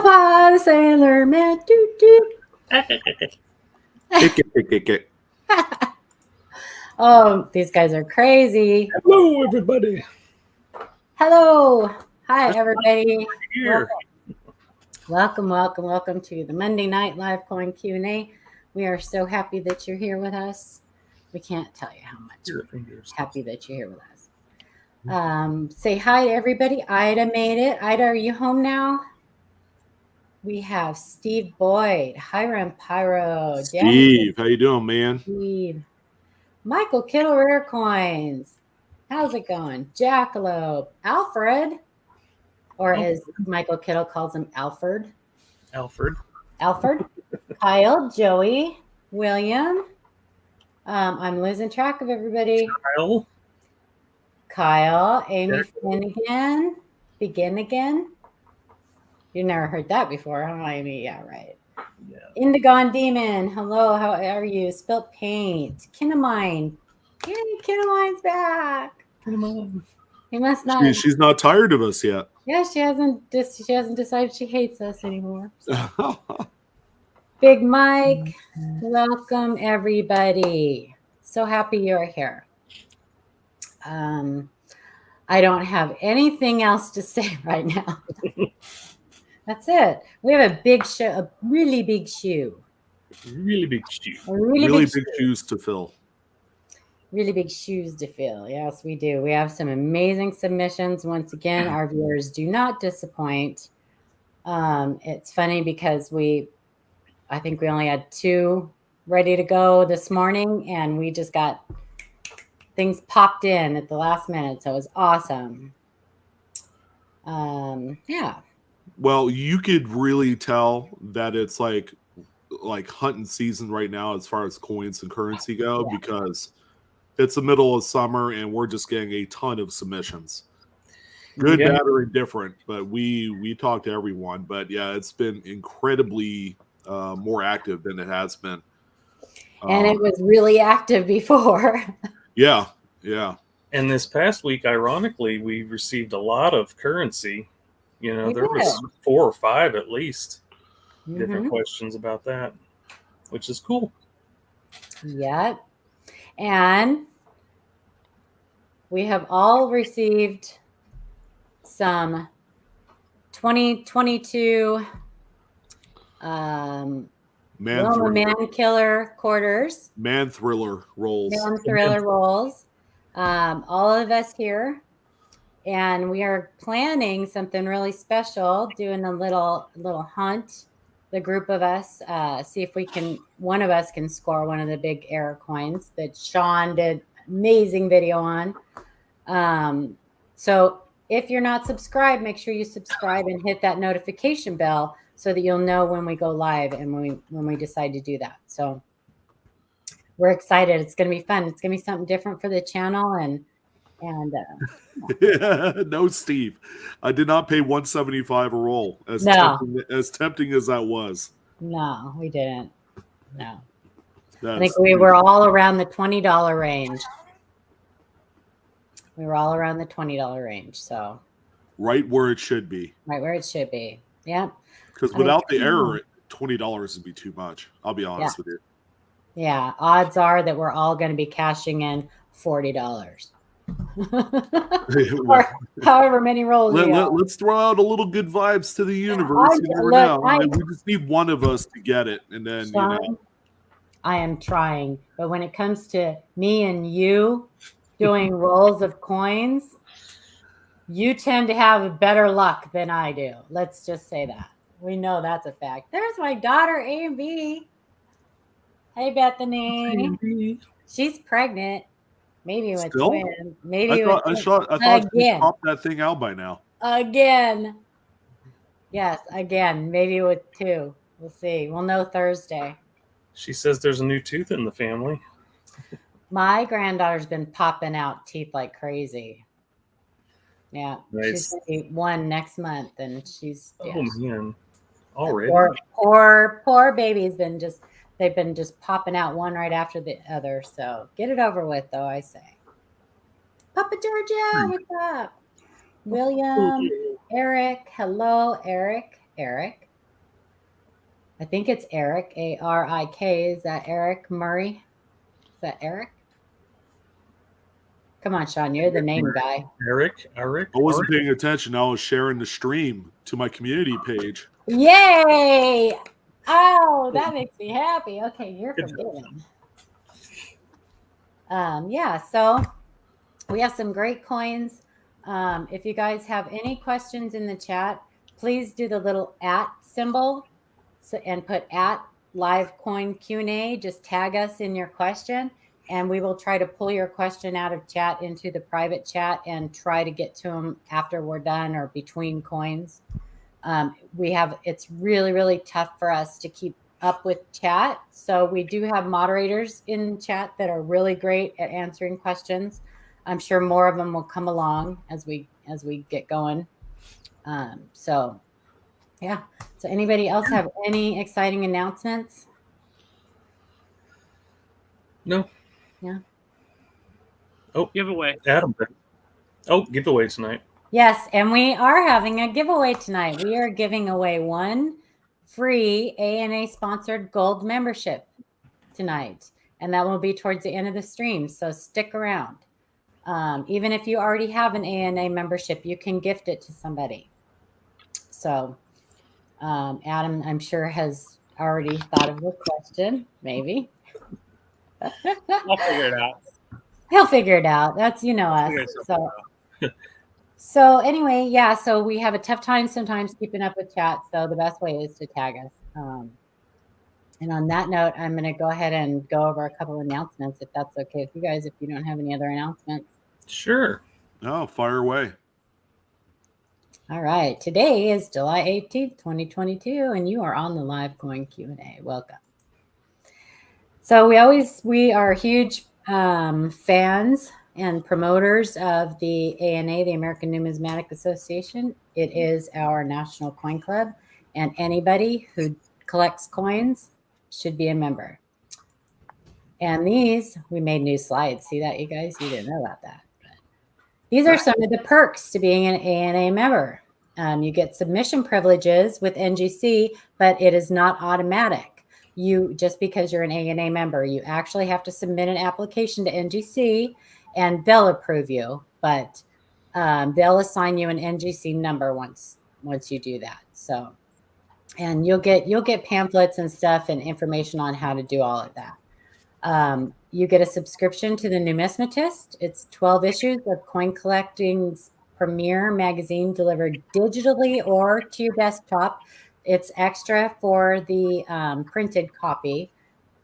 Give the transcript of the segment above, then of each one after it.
Papa the Sailor Man. Doot, doot. Oh, these guys are crazy. Hello, everybody. Hello. Hi, everybody. Here. Welcome to the Monday Night Live Coin Q&A. We are so happy that you're here with us. We can't tell you how much we're happy that you're here with us. Say hi to everybody. Ida made it. Ida, are you home now? We have Steve Boyd, Hiram Pyro. Steve, how you doing, man? Steve. Michael Kittle Rare Coins. How's it going? Jackalope. Alfred. Or as Michael Kittle calls him, Alfred. Alfred. Kyle, Joey, William. I'm losing track of everybody. Kyle, Amy Finnegan. Begin again. You never heard that before, huh, Amy? Yeah, right. Yeah. Indigon Demon. Hello, how are you? Spilt Paint. Kinemine. Yay, Kinemine's back. Kinemine. He must not. She's not tired of us yet. Yeah, she hasn't decided she hates us anymore. So. Big Mike, welcome everybody. So happy you're here. I don't have anything else to say right now. That's it. We have a big show, a really big shoe. Really big shoe. Really big shoes to fill. Really big shoes to fill. Yes, we do. We have some amazing submissions. Once again, our viewers do not disappoint. It's funny because I think we only had 2 ready to go this morning, and we just got things popped in at the last minute. So it was awesome. Yeah. Well, you could really tell that it's like hunting season right now as far as coins and currency go, because it's the middle of summer and we're just getting a ton of submissions. Good, bad, or indifferent, but we talked to everyone. But yeah, it's been incredibly more active than it has been. And it was really active before. Yeah. And this past week, ironically, we received a lot of currency. You know, there was 4 or 5 at least different questions about that, which is cool. Yeah. And we have all received some 2022 Man Killer quarters. Man Thriller rolls. All of us here. And we are planning something really special, doing a little hunt, the group of us, see if one of us can score one of the big error coins that Sean did amazing video on. So if you're not subscribed, make sure you subscribe and hit that notification bell so that you'll know when we go live and when we decide to do that. So we're excited. It's going to be fun. It's going to be something different for the channel. And no, Steve, I did not pay $175 a roll. As tempting as that was. No, we didn't. No, I think we were all around the $20 range. So right where it should be. Yeah. Because without the error, $20 would be too much. I'll be honest with you. Yeah, odds are that we're all going to be cashing in $40. Or however many rolls let's throw out a little good vibes to the universe. We just need one of us to get it, and then Sean, I am trying, but when it comes to me and you doing rolls of coins, you tend to have better luck than I do. Let's just say that. We know that's a fact. There's my daughter A&B. Hey, Bethany. She's pregnant. Maybe with twins. I thought she popped that thing out by now. Again. Yes, again. Maybe with 2. We'll see. We'll know Thursday. She says there's a new tooth in the family. My granddaughter's been popping out teeth like crazy. Yeah. Nice. She's going to be 1 next month, and she's man. Already. Poor baby's been they've been just popping out one right after the other. So get it over with, though, I say. Papa Georgia, what's up? William, Eric. Hello, Eric. I think it's Eric, A-R-I-K. Is that Eric Murray? Is that Eric? Come on, Sean, you're the name guy. Eric. I wasn't paying attention. I was sharing the stream to my community page. Yay! Oh, that makes me happy. Okay, you're forgiven. Yeah, so we have some great coins. If you guys have any questions in the chat, please do the little @ symbol and put @livecoinQ&A. Just tag us in your question, and we will try to pull your question out of chat into the private chat and try to get to them after we're done or between coins. It's really, really tough for us to keep up with chat. So we do have moderators in chat that are really great at answering questions. I'm sure more of them will come along as we get going. So yeah. So anybody else have any exciting announcements? No. Yeah. Oh, giveaway. Adam. Oh, giveaway tonight. Yes, and we are having a giveaway tonight. We are giving away one free ANA sponsored gold membership tonight, and that will be towards the end of the stream. So stick around. Even if you already have an ANA membership, you can gift it to somebody. So Adam, I'm sure, has already thought of the question, maybe. I'll figure it out. He'll figure it out. That's, us. So anyway, yeah, so we have a tough time sometimes keeping up with chat. So the best way is to tag us. And on that note, I'm going to go ahead and go over a couple announcements, if that's okay with you guys, if you don't have any other announcements. Sure. No, fire away. All right. Today is July 18th, 2022, and you are on the Live Coin Q&A. Welcome. So we are huge fans and promoters of the ANA, the American Numismatic Association. It is our national coin club, and anybody who collects coins should be a member. And these, we made new slides. See that, you guys? You didn't know about that. But these are some of the perks to being an ANA member. You get submission privileges with NGC, but it is not automatic. Just because you're an ANA member, you actually have to submit an application to NGC, and they'll approve you, but they'll assign you an NGC number once you do that. So, and you'll get pamphlets and stuff and information on how to do all of that. You get a subscription to the Numismatist. It's 12 issues of coin collecting's premier magazine delivered digitally or to your desktop. It's extra for the printed copy.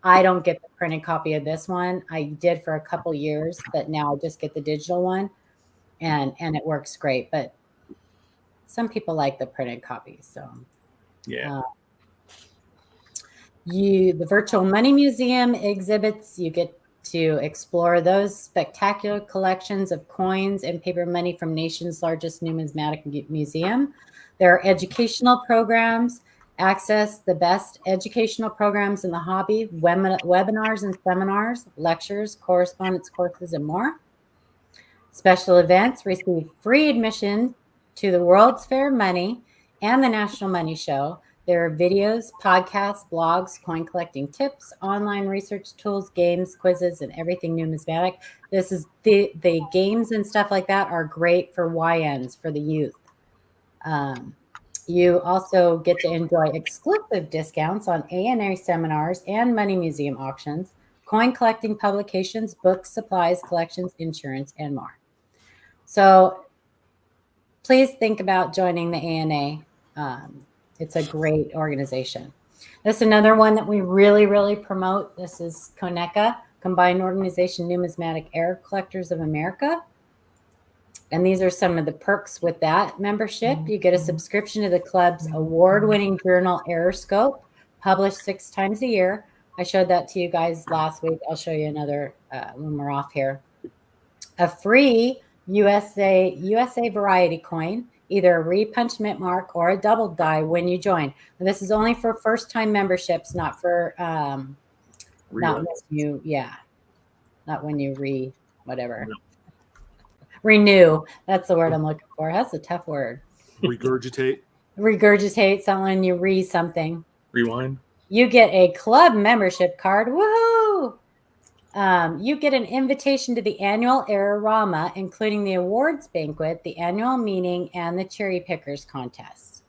I don't get the printed copy of this one. I did for a couple years, but now I just get the digital one, and it works great. But some people like the printed copy. So yeah. The Virtual Money Museum exhibits, you get to explore those spectacular collections of coins and paper money from nation's largest numismatic museum. There are educational programs, access the best educational programs in the hobby, webinars and seminars, lectures, correspondence courses, and more. Special events receive free admission to the World's Fair Money and the National Money Show. There are videos, podcasts, blogs, coin collecting tips, online research tools, games, quizzes, and everything numismatic. This is the games and stuff like that are great for YNs, for the youth. You also get to enjoy exclusive discounts on ANA seminars and money museum auctions, coin collecting publications, books, supplies, collections, insurance, and more. So please think about joining the ANA. It's a great organization. This is another one that we really, really promote. This is Koneca, Combined Organization Numismatic Air Collectors of America. And these are some of the perks with that membership. You get a subscription to the club's award-winning journal Aeroscope, published 6 times a year. I showed that to you guys last week. I'll show you another when we're off here. A free USA variety coin, either a repunch mint mark or a double die when you join. And this is only for first-time memberships, not for not when you whatever. No. Renew. That's the word I'm looking for. That's a tough word. Regurgitate. Regurgitate something, you something. Rewind. You get a club membership card. Woohoo! You get an invitation to the annual Airorama, including the awards banquet, the annual meeting, and the cherry pickers contest.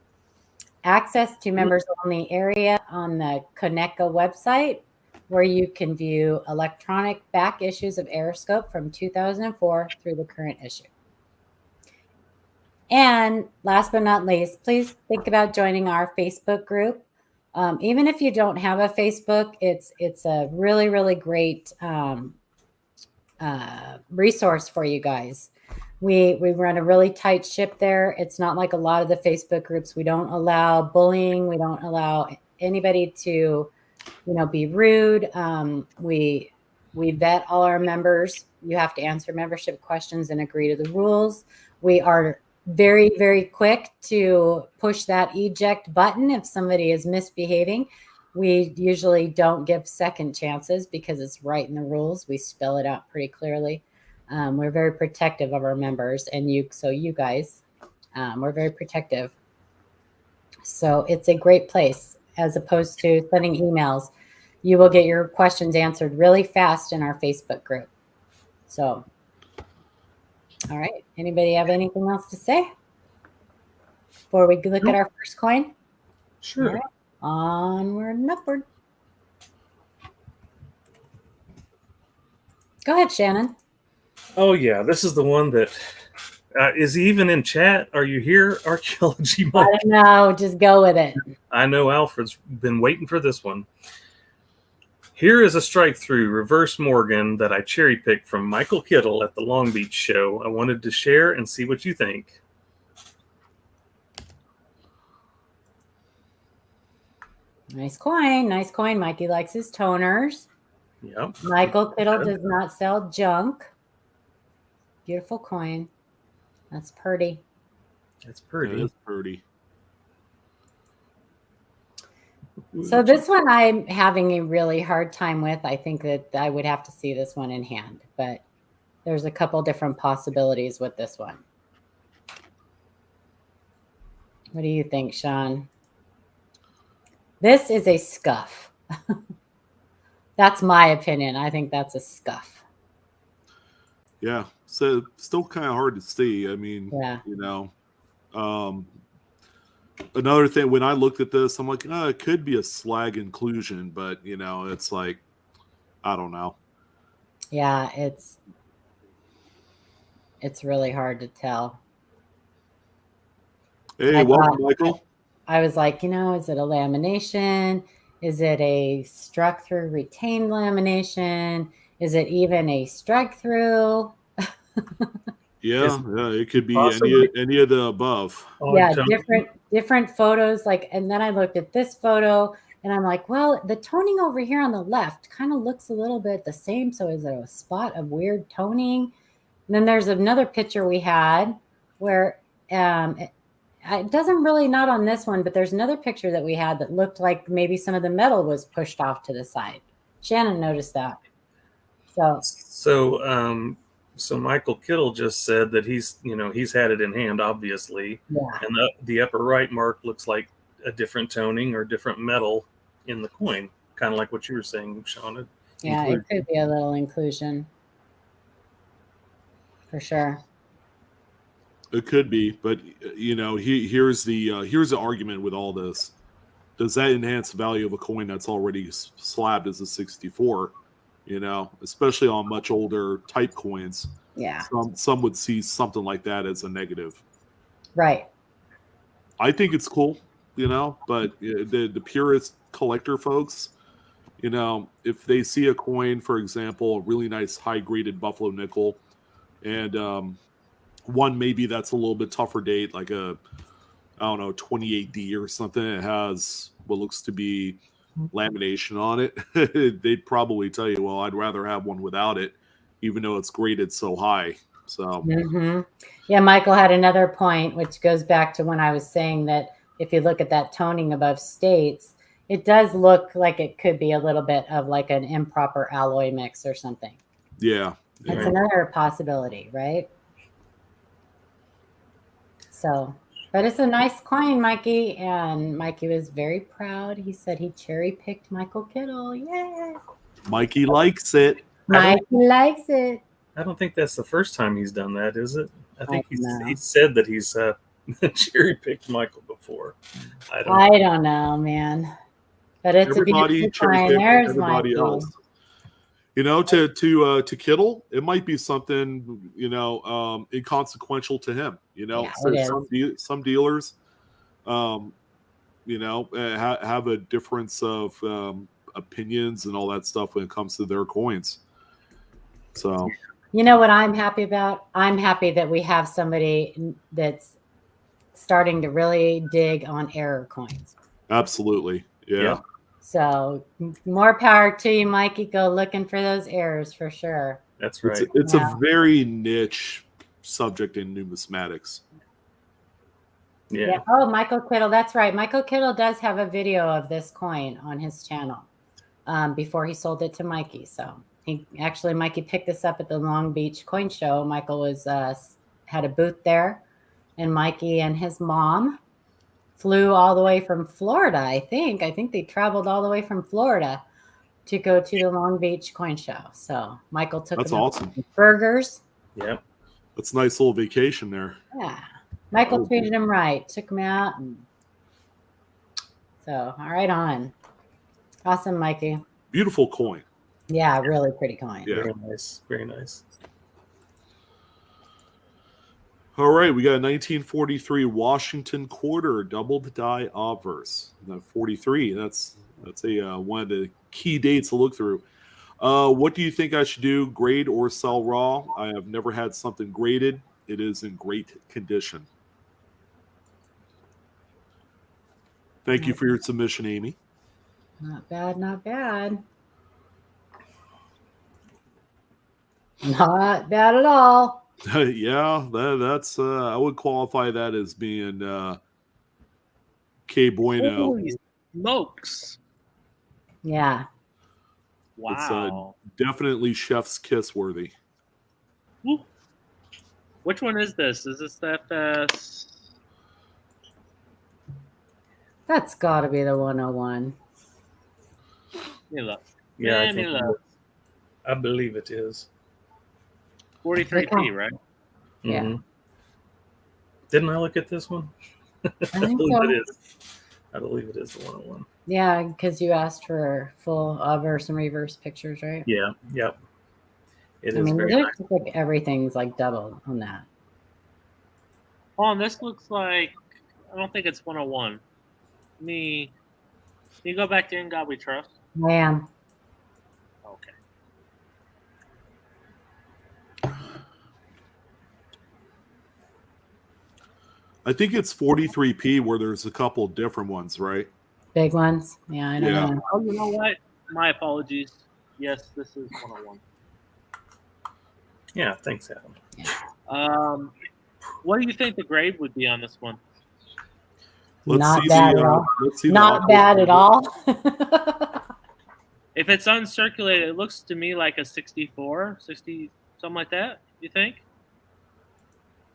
Access to members-only area on the Koneca website, where you can view electronic back issues of Aeroscope from 2004 through the current issue. And last but not least, please think about joining our Facebook group. Even if you don't have a Facebook, it's a really, really great resource for you guys. We run a really tight ship there. It's not like a lot of the Facebook groups. We don't allow bullying. We don't allow anybody to, be rude. We vet all our members. You have to answer membership questions and agree to the rules. We are very, very quick to push that eject button if somebody is misbehaving. We usually don't give second chances because it's right in the rules. We spell it out pretty clearly. We're very protective of our members, and you guys, we're very protective. So it's a great place as opposed to sending emails. You will get your questions answered really fast in our Facebook group. So, all right. Anybody have anything else to say before we look at our first coin? Sure. All right. Onward and upward. Go ahead, Shannon. Oh, yeah. This is the one that is he even in chat? Are you here, Archaeology Mike? I don't know. Just go with it. I know Alfred's been waiting for this one. Here is a strike through reverse Morgan that I cherry picked from Michael Kittle at the Long Beach show. I wanted to share and see what you think. Nice coin. Nice coin. Mikey likes his toners. Yep. Michael Kittle does not sell junk. Beautiful coin. That's pretty. That's pretty. That's pretty. So this one I'm having a really hard time with. I think that I would have to see this one in hand, but there's a couple different possibilities with this one. What do you think, Sean? This is a scuff. That's my opinion. I think that's a scuff. Yeah. So still kind of hard to see. I mean, Yeah. Another thing, when I looked at this, I'm like, it could be a slag inclusion, but it's like, I don't know. Yeah, it's really hard to tell. Hey, welcome, Michael. I was like, is it a lamination? Is it a struck through retained lamination? Is it even a strike through? Yeah, it could be any of the above. Yeah, different photos. And then I looked at this photo and I'm like, well, the toning over here on the left kind of looks a little bit the same. So is it a spot of weird toning? And then there's another picture we had where it doesn't really, not on this one, but there's another picture that we had that looked like maybe some of the metal was pushed off to the side. Shannon noticed that. So Michael Kittle just said that he's had it in hand, obviously. Yeah. And the upper right mark looks like a different toning or different metal in the coin, kind of like what you were saying, Shauna. Yeah, it could be a little inclusion. For sure. It could be, but here's the argument with all this. Does that enhance the value of a coin that's already slabbed as a 64? Especially on much older type coins. Yeah. Some would see something like that as a negative. Right. I think it's cool, but the purist collector folks, if they see a coin, for example, a really nice high graded buffalo nickel, and one maybe that's a little bit tougher date, like a 28D or something, it has what looks to be lamination on it, they'd probably tell you, well, I'd rather have one without it, even though it's graded so high. So yeah, Michael had another point, which goes back to when I was saying that if you look at that toning above states, it does look like it could be a little bit of like an improper alloy mix or something. Yeah, that's another possibility, right? So, But it's a nice coin, Mikey. And Mikey was very proud. He said he cherry-picked Michael Kittle. Yay! Mikey likes it. Mikey likes it. I don't think that's the first time he's done that, is it? I think know. he said that he's cherry-picked Michael before. I don't know, man. But it's everybody a beautiful coin. There's everybody Mikey. else. You know, to Kittle, it might be something, you know, inconsequential to him. You know, Yeah, so some dealers, you know, have a difference of opinions and all that stuff when it comes to their coins. So, you know what I'm happy about? I'm happy that we have somebody that's starting to really dig on error coins. absolutely, yeah. So more power to you, Mikey. Go looking for those errors for sure. That's right. It's a very niche subject in numismatics. Yeah. Oh, Michael Kittle. That's right. Michael Kittle does have a video of this coin on his channel before he sold it to Mikey. So Mikey picked this up at the Long Beach Coin Show. Michael was had a booth there, and Mikey and his mom flew all the way from Florida, I think. I think they traveled all the way from Florida to go to the Long Beach Coin Show. So Michael took That's them awesome. burgers. Yep. That's a nice little vacation there. Yeah. Michael treated him right. Took him out. So, all right on. Awesome, Mikey. Beautiful coin. Yeah, really pretty coin. Yeah. Very nice. Very nice. All right, we got a 1943 Washington quarter doubled die obverse. Now 43. That's a one of the key dates to look through. What do you think I should do? Grade or sell raw? I have never had something graded. It is in great condition. Thank you for your submission, Amy. Not bad, not bad. Not bad at all. Yeah, that's I would qualify that as being K Bueno. Holy smokes. Yeah. Wow. It's definitely chef's kiss worthy. Woo. Which one is this? Is this the FS? That's got to be the 101. Let me look. Yeah, Let me look. I believe it is. 43P, right? Yeah. Mhm. Didn't I look at this one? I think so. I believe it is the 101. Yeah, because you asked for full obverse and reverse pictures, right? Yeah. Yep. It I is mean, very it nice. looks like everything's like double on that. Oh, and this looks like, I don't think it's 101. Can you go back to In God We Trust? Man. Okay. I think it's 43P where there's a couple different ones, right? Big ones. Yeah, I don't know. Oh, you know what? My apologies. Yes, this is 101. Yeah, thanks, Adam. What do you think the grade would be on this one? Not bad at all. Let's see Not bad at all. If it's uncirculated, it looks to me like a 64, 60, something like that. You think?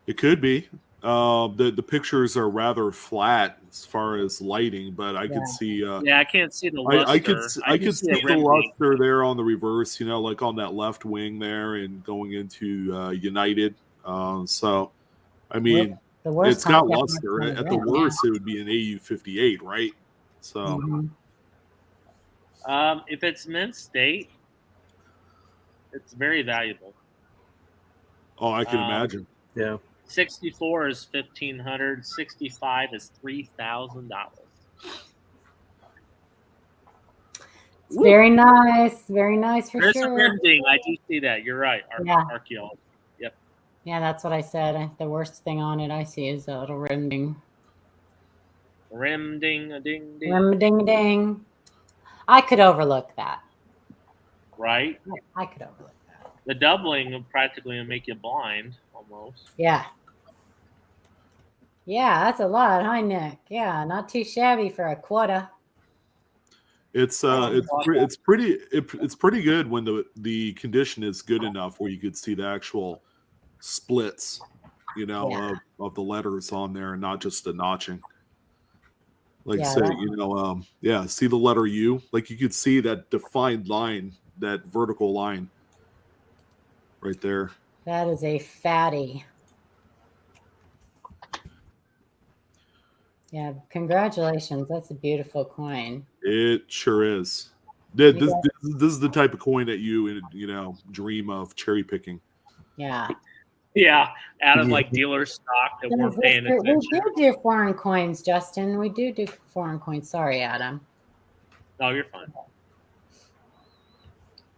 It could be. The pictures are rather flat as far as lighting, but I could see. Yeah, I can't see the luster. I could see the rim luster there on the reverse. You know, like on that left wing there, and going into United. So, I mean, it's got luster. At the worst, it would be an AU58, right? So, if it's mint state, it's very valuable. oh, I can imagine. Yeah. 64 is $1,500. 65 is $3,000. It's very nice. Very nice for There's sure. a rim ding. I do see that. You're right. Archaeology. Yep. Yeah, that's what I said. The worst thing on it I see is a little rim ding. Rim ding, a ding ding. Rim ding ding. I could overlook that. Right? I could overlook that. The doubling will practically make you blind almost. Yeah. Yeah, that's a lot, huh, Nick? Yeah, not too shabby for a quarter. It's pretty good when the condition is good enough where you could see the actual splits. of the letters on there, and not just the notching. Like Yeah, say, see the letter U? Like you could see that defined line, that vertical line right there. That is a fatty. Yeah, congratulations. That's a beautiful coin. It sure is. This is the type of coin that you dream of cherry picking. Yeah. Yeah, out of like dealer stock that weren't paying attention. We do foreign coins, Justin. We do foreign coins. Sorry, Adam. No, you're fine.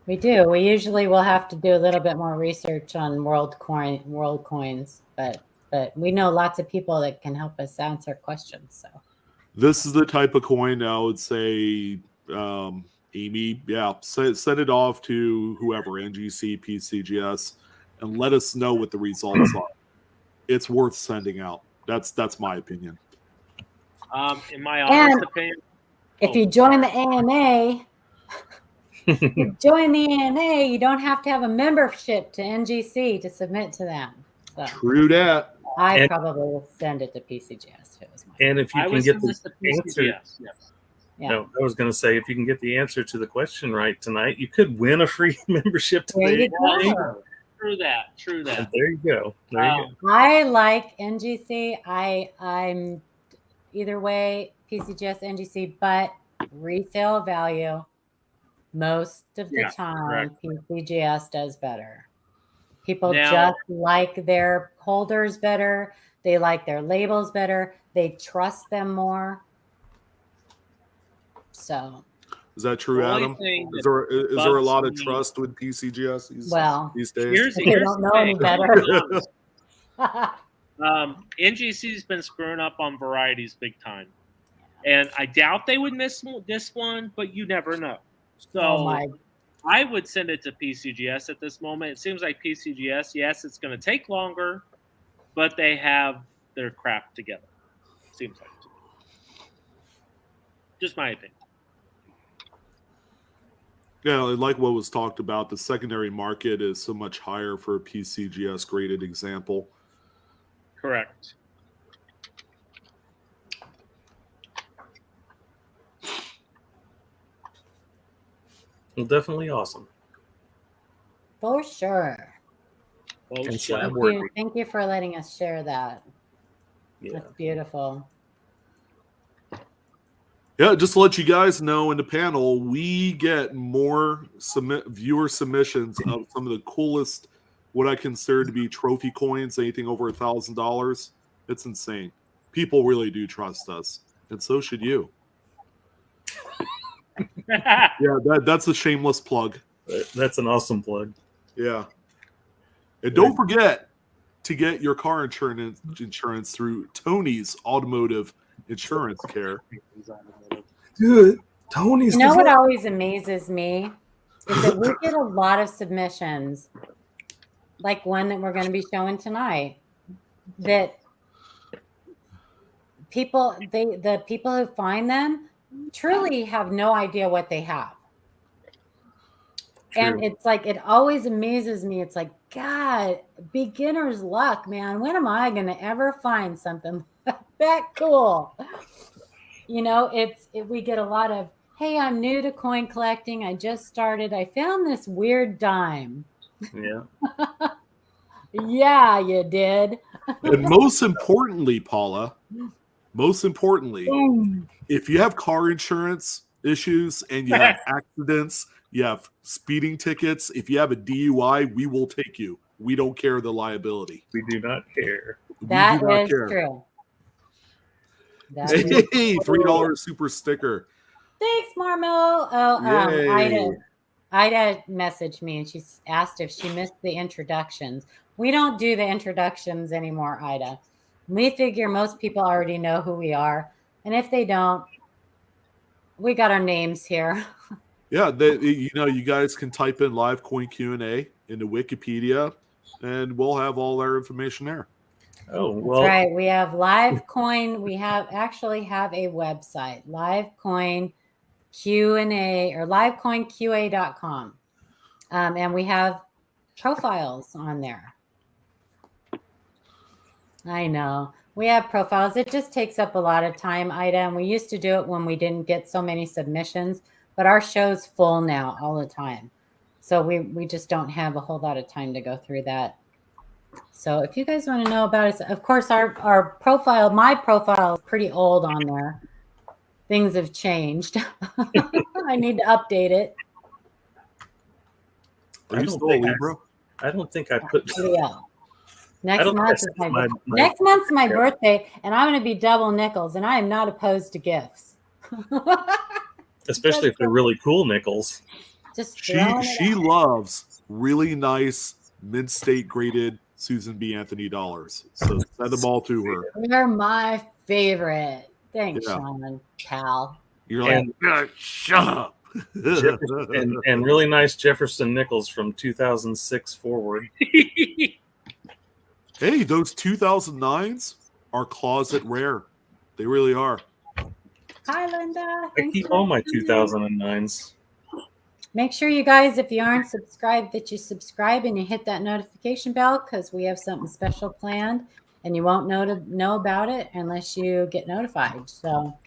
We do. We usually will have to do a little bit more research on world coins, but we know lots of people that can help us answer questions. So this is the type of coin I would say, Amy, send it off to whoever, NGC, PCGS, and let us know what the results are. It's worth sending out. That's my opinion. In my honest opinion, if you join the AMA, you don't have to have a membership to NGC to submit to them. So true that. I probably will send it to PCGS. And if you can get the answer, yes. No, I was going to say, if you can get the answer to the question right tonight, you could win a free membership to the AMA. True that. And there you go. I like NGC. I'm either way, PCGS, NGC, but resale value, most of the time, PCGS does better. People just like their holders better. They like their labels better. They trust them more. So, is that true, Adam? Is there a lot of trust with PCGS these days? They don't know any better. NGC's been screwing up on varieties big time, and I doubt they would miss this one, but you never know. So I would send it to PCGS at this moment. It seems like PCGS, yes, it's going to take longer, but they have their crap together. Seems like. Just my opinion. Yeah, like what was talked about, the secondary market is so much higher for a PCGS graded example. Correct. Well, definitely awesome. For sure. And thank you for letting us share that. Yeah. That's beautiful. Yeah, just to let you guys know, in the panel, we get more viewer submissions of some of the coolest, what I consider to be trophy coins, anything over $1,000. It's insane. People really do trust us, and so should you. Yeah, that's a shameless plug. That's an awesome plug. Yeah. And don't forget to get your car insurance through Tony's Automotive Insurance Care. Good. Tony's. You know what always amazes me is that we get a lot of submissions, like one that we're going to be showing tonight, that the people who find them truly have no idea what they have. True. And it's like, it always amazes me. It's like, God, beginner's luck, man. When am I going to ever find something that cool? You know, we get a lot of, hey, I'm new to coin collecting. I just started. I found this weird dime. Yeah. Yeah, you did. And most importantly, Paula, if you have car insurance issues and you have accidents, you have speeding tickets, if you have a DUI, we will take you. We don't care the liability. We do not care. That is true. Hey, $3 super sticker. Thanks, Marmo. Oh, Ida messaged me and she asked if she missed the introductions. We don't do the introductions anymore, Ida. We figure most people already know who we are, and if they don't, we got our names here. Yeah, you guys can type in live coin Q&A into Wikipedia, and we'll have all our information there. Oh, well. That's right. We have live coin. We actually have a website, live coin Q&A or livecoinqa.com. And we have profiles on there. I know. We have profiles. It just takes up a lot of time, Ida. We used to do it when we didn't get so many submissions, but our show's full now all the time. So we just don't have a whole lot of time to go through that. So if you guys want to know about it, of course, our profile, my profile is pretty old on there. Things have changed. I need to update it. Are you still a Libra? I don't think I put. Yeah. Next month's my birthday, and I'm going to be double nickels, and I am not opposed to gifts. Especially if they're really cool nickels. She loves really nice mid-state graded Susan B. Anthony dollars. So send them all to her. They're my favorite. Thanks, Sean, pal. You're like, shut up. and really nice Jefferson nickels from 2006 forward. Hey, those 2009s are closet rare. They really are. Hi, Linda. I keep all my 2009s. Make sure you guys, if you aren't subscribed, that you subscribe and you hit that notification bell, because we have something special planned, and you won't know about it unless you get notified. So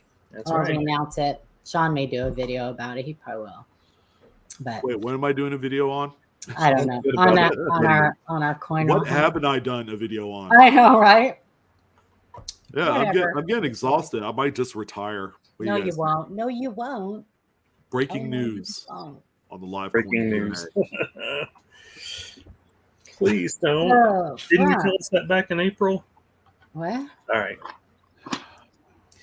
I'll announce it. Sean may do a video about it. He probably will. But wait, when am I doing a video on? I don't know. on our coin. What haven't I done a video on? I know, right? Yeah, I'm getting exhausted. I might just retire. No, you won't. No, you won't. Breaking news on the live. Breaking news. Please don't. Didn't you tell us that back in April? What? All right.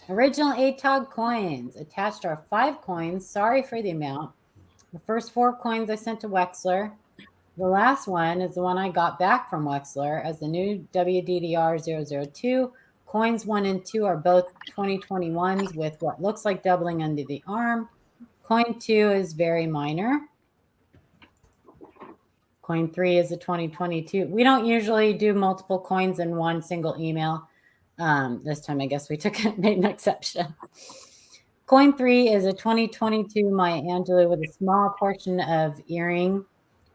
Original ATOG coins. Attached are 5 coins. Sorry for the amount. The first 4 coins I sent to Wexler. The last one is the one I got back from Wexler as the new WDDR002. Coins 1 and 2 are both 2021s with what looks like doubling under the arm. Coin 2 is very minor. Coin 3 is a 2022. We don't usually do multiple coins in one single email. This time, I guess we made an exception. Coin 3 is a 2022 Maya Angelou with a small portion of earring.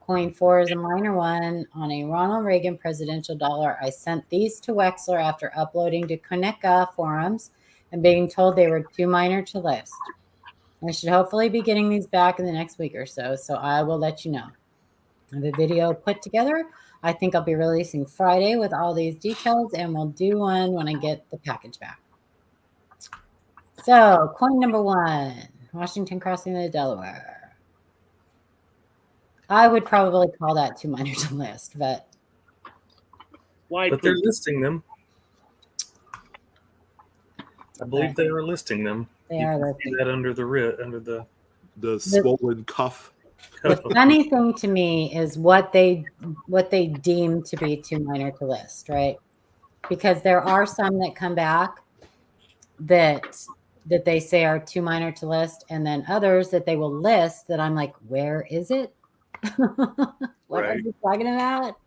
Coin 4 is a minor one on a Ronald Reagan presidential dollar. I sent these to Wexler after uploading to Koneca forums and being told they were too minor to list. I should hopefully be getting these back in the next week or so, so I will let you know. I have a video put together. I think I'll be releasing Friday with all these details, and we'll do one when I get the package back. So, coin number 1, Washington crossing the Delaware. I would probably call that too minor to list, but they're listing them. I believe they are listing them. They are listing that under the swollen cuff. The funny thing to me is what they deem to be too minor to list, right? Because there are some that come back that they say are too minor to list, and then others that they will list that I'm like, where is it? What are you talking about?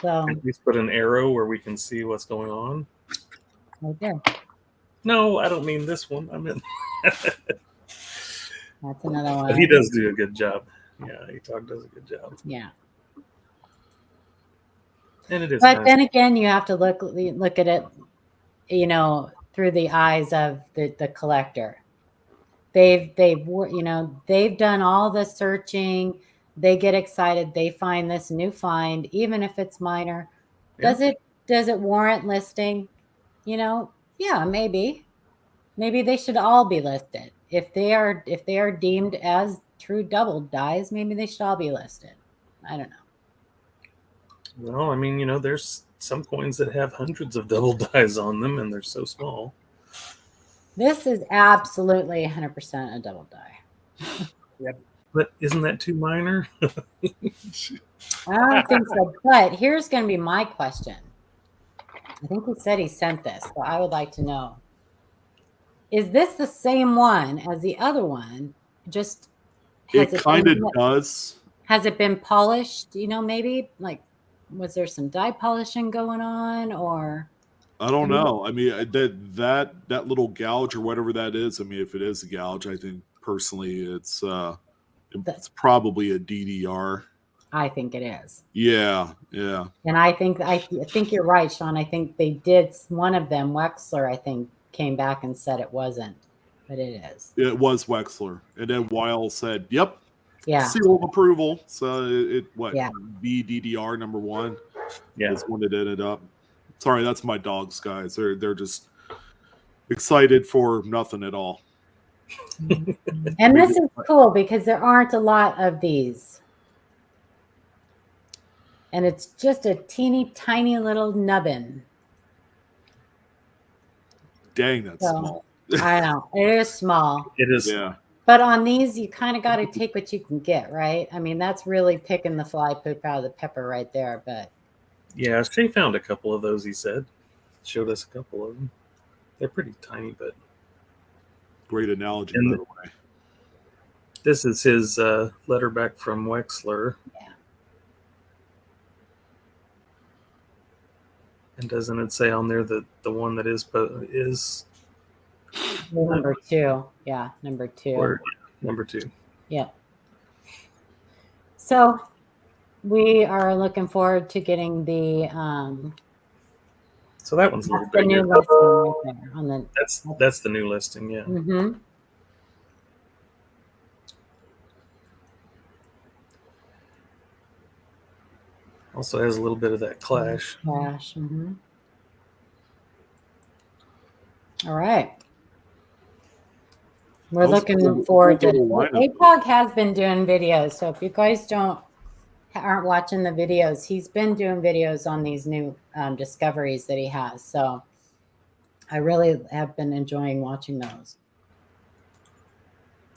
So please put an arrow where we can see what's going on. Right there. No, I don't mean this one. I mean that's another one. But he does do a good job. Yeah, does a good job. Yeah. And it is. But then again, you have to look at it, through the eyes of the collector. They've done all the searching. They get excited. They find this new find, even if it's minor. Yeah. Does it warrant listing? Yeah, maybe they should all be listed. If they are deemed as true double dies, maybe they should all be listed. I don't know. Well, I mean, there's some coins that have hundreds of double dies on them, and they're so small. This is absolutely 100% a double die. Yep. But isn't that too minor? I don't think so. But here's going to be my question. I think he said he sent this, so I would like to know. Is this the same one as the other one? Just it kind of does. Has it been polished? Maybe like, was there some dye polishing going on, or? I don't know. I mean, that little gouge or whatever that is. I mean, if it is a gouge, I think personally it's probably a DDR. I think it is. Yeah, yeah. And I think you're right, Sean. I think they did. One of them, Wexler, I think, came back and said it wasn't, but it is. It was Wexler, and then Weil said, "Yep, Yeah. seal of approval." So Yeah. BDDR #1 Yeah. is when it ended up. Sorry, that's my dogs, guys. They're just excited for nothing at all. And this is cool because there aren't a lot of these. And it's just a teeny tiny little nubbin. Dang, that's small. I know. It is small. It is. Yeah. But on these, you kind of got to take what you can get, right? I mean, that's really picking the fly poop out of the pepper right there. But yeah, Shay found a couple of those, he said. Showed us a couple of them. They're pretty tiny, but Great analogy, And by the way. this is his letter back from Wexler. Yeah. And doesn't it say on there that the one that is number 2. Yeah, number 2. or number 2? Yeah. So we are looking forward to getting the So that one's a little the new bigger. listing right there on the. That's the new listing, yeah. Mm-hmm. Also has a little bit of that clash. Clash. Mm-hmm. All right. We're looking forward to APOG has been doing videos. So if you guys aren't watching the videos, he's been doing videos on these new discoveries that he has. So I really have been enjoying watching those.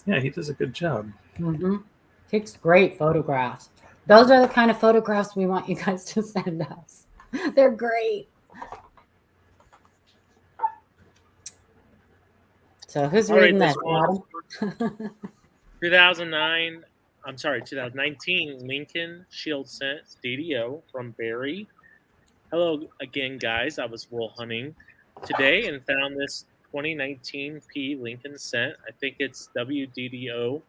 Yeah, he does a good job. Mm-hmm. Takes great photographs. Those are the kind of photographs we want you guys to send us. They're great. So who's reading this? 2019 Lincoln Shield Scent DDO from Barry. Hello again, guys. I was wool hunting today and found this 2019 P Lincoln scent. I think it's WDDO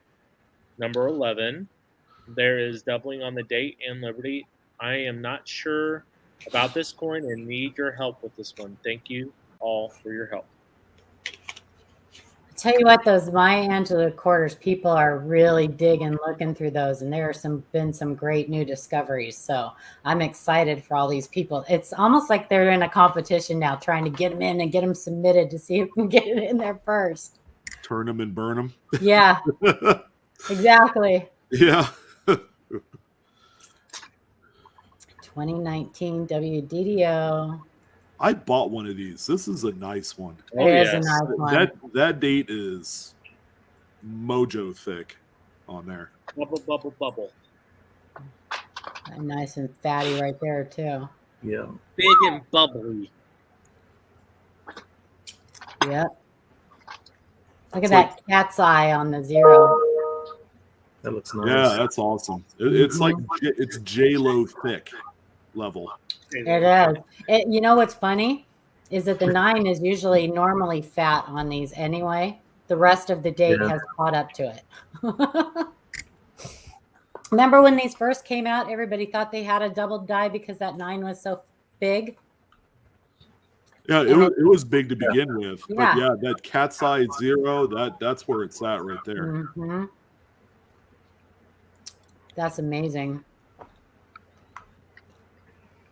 number 11. There is doubling on the date and Liberty. I am not sure about this coin and need your help with this one. Thank you all for your help. Tell you what, those Maya Angelou quarters, people are really digging, looking through those, and there are been some great new discoveries. So I'm excited for all these people. It's almost like they're in a competition now, trying to get them in and get them submitted to see who can get it in there first. Turn them and burn them. Yeah, exactly. Yeah. 2019 WDDO. I bought one of these. This is a nice one. Oh, It is yes. a nice one. That date is mojo thick on there. Bubble, bubble, bubble. Nice and fatty right there too. Yeah. Big and bubbly. Yep. Look at that cat's eye on the 0. That looks nice. Yeah, that's awesome. It's like it's J-Lo thick level. It is. You know what's funny is that the 9 is usually normally fat on these anyway. The rest of the date has caught up to it. Remember when these first came out, everybody thought they had a double dye because that 9 was so big? Yeah, it was big to begin with. Yeah. But yeah, that cat's eye 0, that's where it's at right there. Mm-hmm. That's amazing.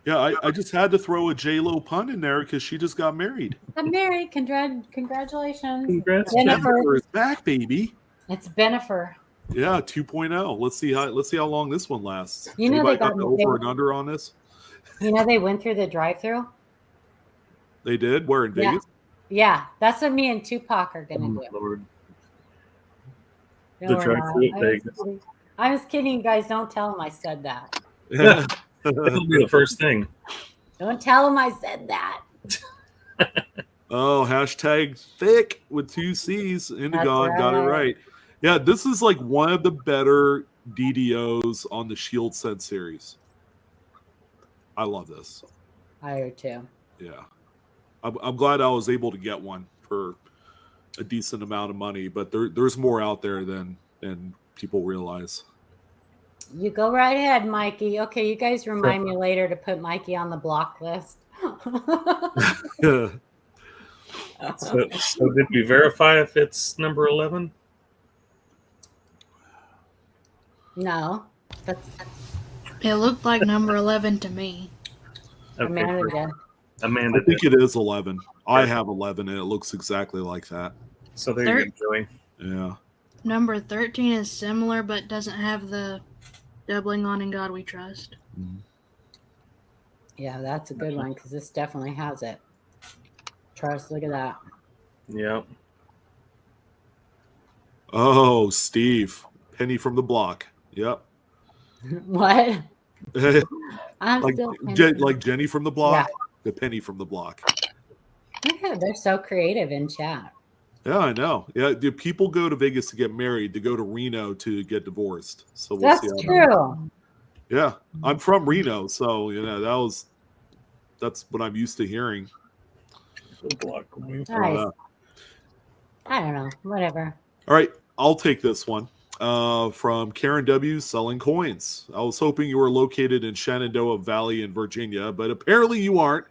Yeah, I just had to throw a J-Lo pun in there because she just got married. I'm married. Congratulations. Congrats. Jennifer is back, baby. It's Benifer. Yeah, 2.0. Let's see how long this one lasts. You know Anybody they got got the over and under on this? You know they went through the drive-through? They did? Where, in Vegas? Yeah, that's what me and Tupac are gonna do. Lord. No, The we're drive-through not. at Vegas. I was kidding, you guys. Don't tell them I said that. Yeah. That'll be the first thing. Don't tell them I said that. Oh, hashtag thick with 2 C's. Indigon got it right. Yeah, this is like one of the better DDOs on the Shield Scent series. I love this. I do too. Yeah. I'm glad I was able to get one for a decent amount of money, but there's more out there than people realize. You go right ahead, Mikey. Okay, you guys remind me later to put Mikey on the block list. So did we verify if it's number 11? No, It looked like number 11 to me. Okay, Amanda. I think it is 11. I have 11, and it looks exactly like that. So there you go, Joey. Yeah. Number 13 is similar, but doesn't have the doubling on In God We Trust. Yeah, that's a good one because this definitely has it. Trust, look at that. Yeah. Oh, Steve. Penny from the block. Yep. What? I'm like, still like Jenny from the block? Yeah. The Penny from the block. Yeah, they're so creative in chat. Yeah, I know. Yeah, do people go to Vegas to get married, to go to Reno to get divorced? So we'll That's see how true. Yeah, I'm from Reno, so that's what I'm used to hearing. Nice. I don't know. Whatever. All right, I'll take this one. From Karen W. Selling Coins. I was hoping you were located in Shenandoah Valley in Virginia, but apparently you aren't.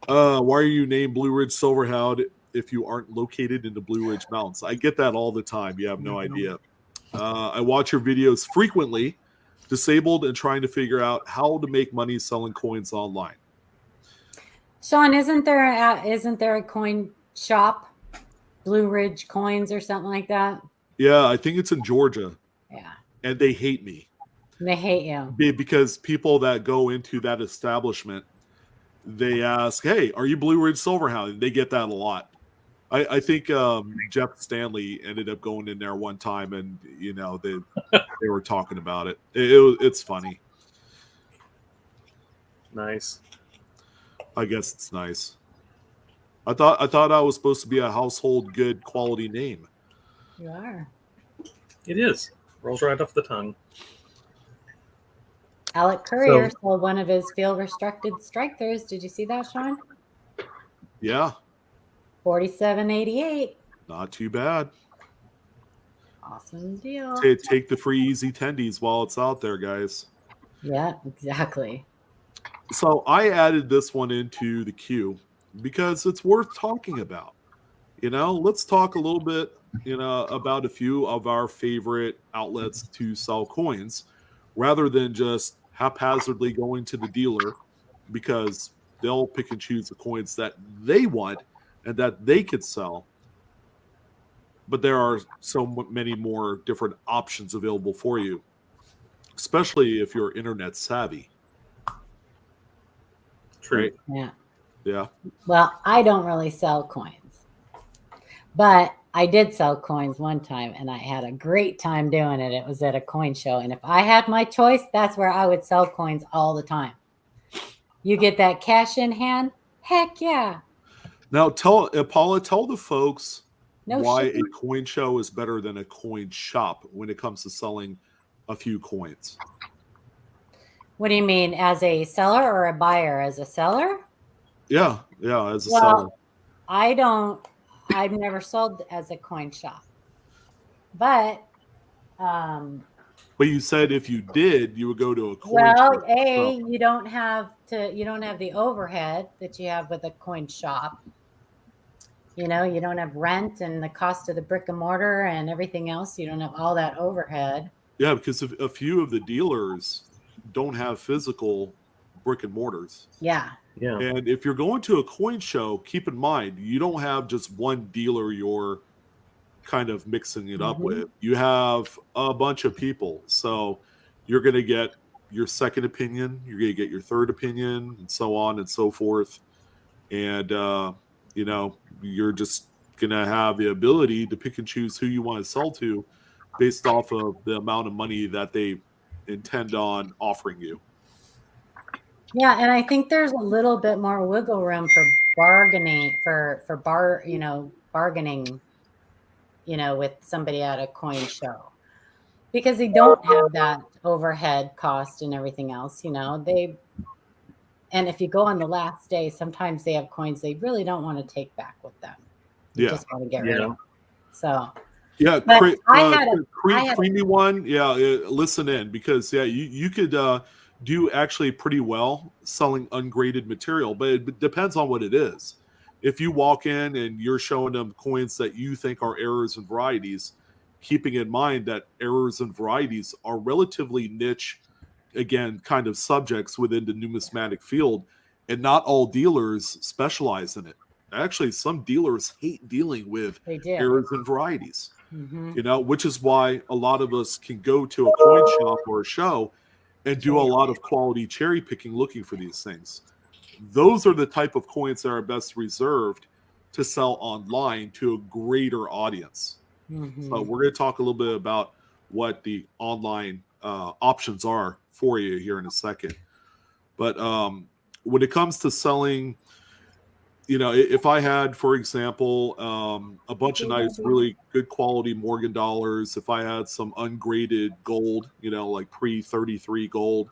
Why are you named Blue Ridge Silverhound if you aren't located in the Blue Ridge Mountains? I get that all the time. You have no idea. I watch your videos frequently, disabled and trying to figure out how to make money selling coins online. Sean, isn't there a coin shop, Blue Ridge Coins or something like that? Yeah, I think it's in Georgia. Yeah. And they hate me. They hate you. Because people that go into that establishment, they ask, hey, are you Blue Ridge Silverhound? They get that a lot. I think Jeff Stanley ended up going in there one time and, they were talking about it. It's funny. Nice. I guess it's nice. I thought I was supposed to be a household good quality name. You are. It is. Rolls right off the tongue. Alec Courier sold one of his field restricted strikers. Did you see that, Sean? Yeah. $47.88. Not too bad. Awesome deal. Take the free easy tendies while it's out there, guys. Yeah, exactly. So I added this one into the queue because it's worth talking about. Let's talk a little bit, about a few of our favorite outlets to sell coins rather than just haphazardly going to the dealer, because they'll pick and choose the coins that they want and that they could sell. But there are so many more different options available for you, especially if you're internet savvy. True. Right? Yeah. Yeah. Well, I don't really sell coins, but I did sell coins one time and I had a great time doing it. It was at a coin show. And if I had my choice, that's where I would sell coins all the time. You get that cash in hand? Heck yeah. Now, Paula, tell the folks why shit. a coin show is better than a coin shop when it comes to selling a few coins. What do you mean, as a seller or a buyer? As a seller? Yeah, as a seller. I've never sold as a coin shop. But you said if you did, you would go to a coin shop. Well, you don't have the overhead that you have with a coin shop. You don't have rent and the cost of the brick and mortar and everything else. You don't have all that overhead. Yeah, because a few of the dealers don't have physical brick and mortars. Yeah. Yeah. And if you're going to a coin show, keep in mind, you don't have just one dealer you're kind of mixing it up with. You have a bunch of people. So you're going to get your second opinion, you're going to get your third opinion, and so on and so forth. And, you're just going to have the ability to pick and choose who you want to sell to based off of the amount of money that they intend on offering you. Yeah, and I think there's a little bit more wiggle room for bargaining bargaining, with somebody at a coin show, because they don't have that overhead cost and everything else. And if you go on the last day, sometimes they have coins they really don't want to take back with them. You just want to get rid of them. So Yeah, I had creamy one. Yeah, listen in, because you could do actually pretty well selling ungraded material, but it depends on what it is. If you walk in and you're showing them coins that you think are errors and varieties, keeping in mind that errors and varieties are relatively niche, again, kind of subjects within the numismatic field, and not all dealers specialize in it. Actually, some dealers hate dealing with they do. errors and varieties. Mm-hmm. You know, which is why a lot of us can go to a coin shop or a show and do a lot of quality cherry picking looking for these things. Those are the type of coins that are best reserved to sell online to a greater audience. Mm-hmm. So we're going to talk a little bit about what the online options are for you here in a second. But when it comes to selling, you know, if I had, for example, a bunch of nice, really good quality Morgan dollars, if I had some ungraded gold, you know, like pre-33 gold,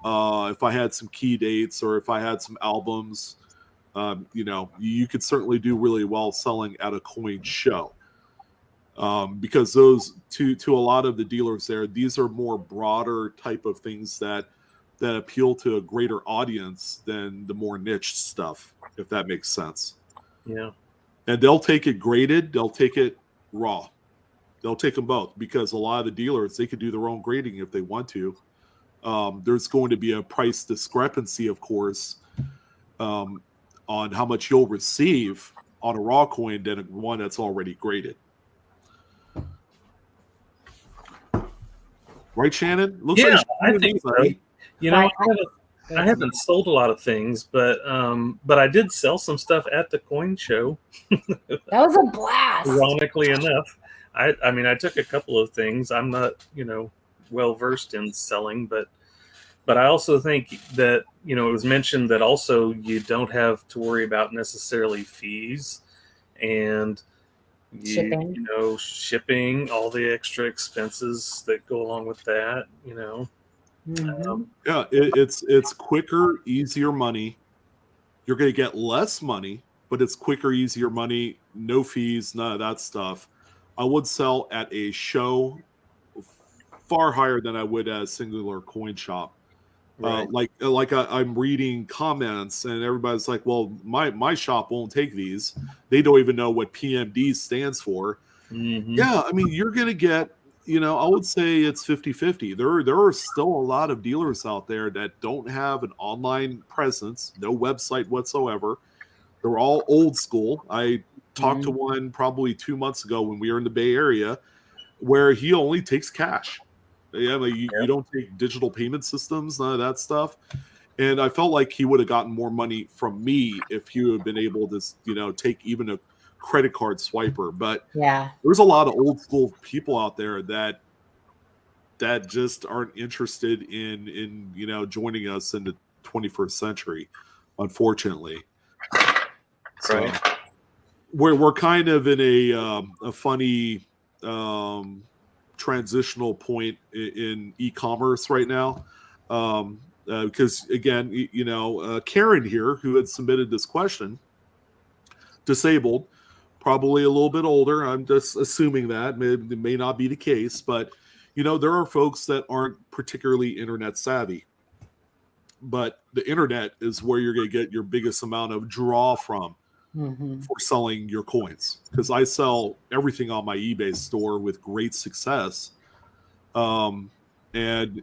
if I had some key dates, or if I had some albums, you know, you could certainly do really well selling at a coin show. Because those, to a lot of the dealers there, these are more broader type of things that appeal to a greater audience than the more niche stuff, if that makes sense. Yeah. And they'll take it graded, they'll take it raw. They'll take them both, because a lot of the dealers, they could do their own grading if they want to. There's going to be a price discrepancy, of course, on how much you'll receive on a raw coin than one that's already graded. Right, Shannon? Looks Yeah, like I think so. You know, I haven't sold a lot of things, but I did sell some stuff at the coin show. That was a blast. Ironically enough, I mean, I took a couple of things. I'm not, you know, well versed in selling, but I also think that, you know, it was mentioned that also you don't have to worry about necessarily fees and Shipping. you know, shipping, all the extra expenses that go along with that, you know. Mm-hmm. Yeah, it's quicker, easier money. You're going to get less money, but it's quicker, easier money, no fees, none of that stuff. I would sell at a show far higher than I would at a singular coin shop. Right. I'm reading comments and everybody's like, well, my shop won't take these. They don't even know what PMD stands for. Mm-hmm. Yeah, I mean, you're going to get, you know, I would say it's 50-50. There are still a lot of dealers out there that don't have an online presence, no website whatsoever. They're all old school. I talked to one probably 2 months ago when we were in the Bay Area, where he only takes cash. Yeah, like you don't take digital payment systems, none of that stuff. And I felt like he would have gotten more money from me if he would have been able to, you know, take even a credit card swiper. But yeah, there's a lot of old school people out there that just aren't interested in you know, joining us in the 21st century, unfortunately. So we're kind of in a funny transitional point in e-commerce right now, because again, you know, Karen here, who had submitted this question, disabled, probably a little bit older. I'm just assuming that it may not be the case, but you know, there are folks that aren't particularly internet savvy. But the internet is where you're going to get your biggest amount of draw from for selling your coins. Because I sell everything on my eBay store with great success. And,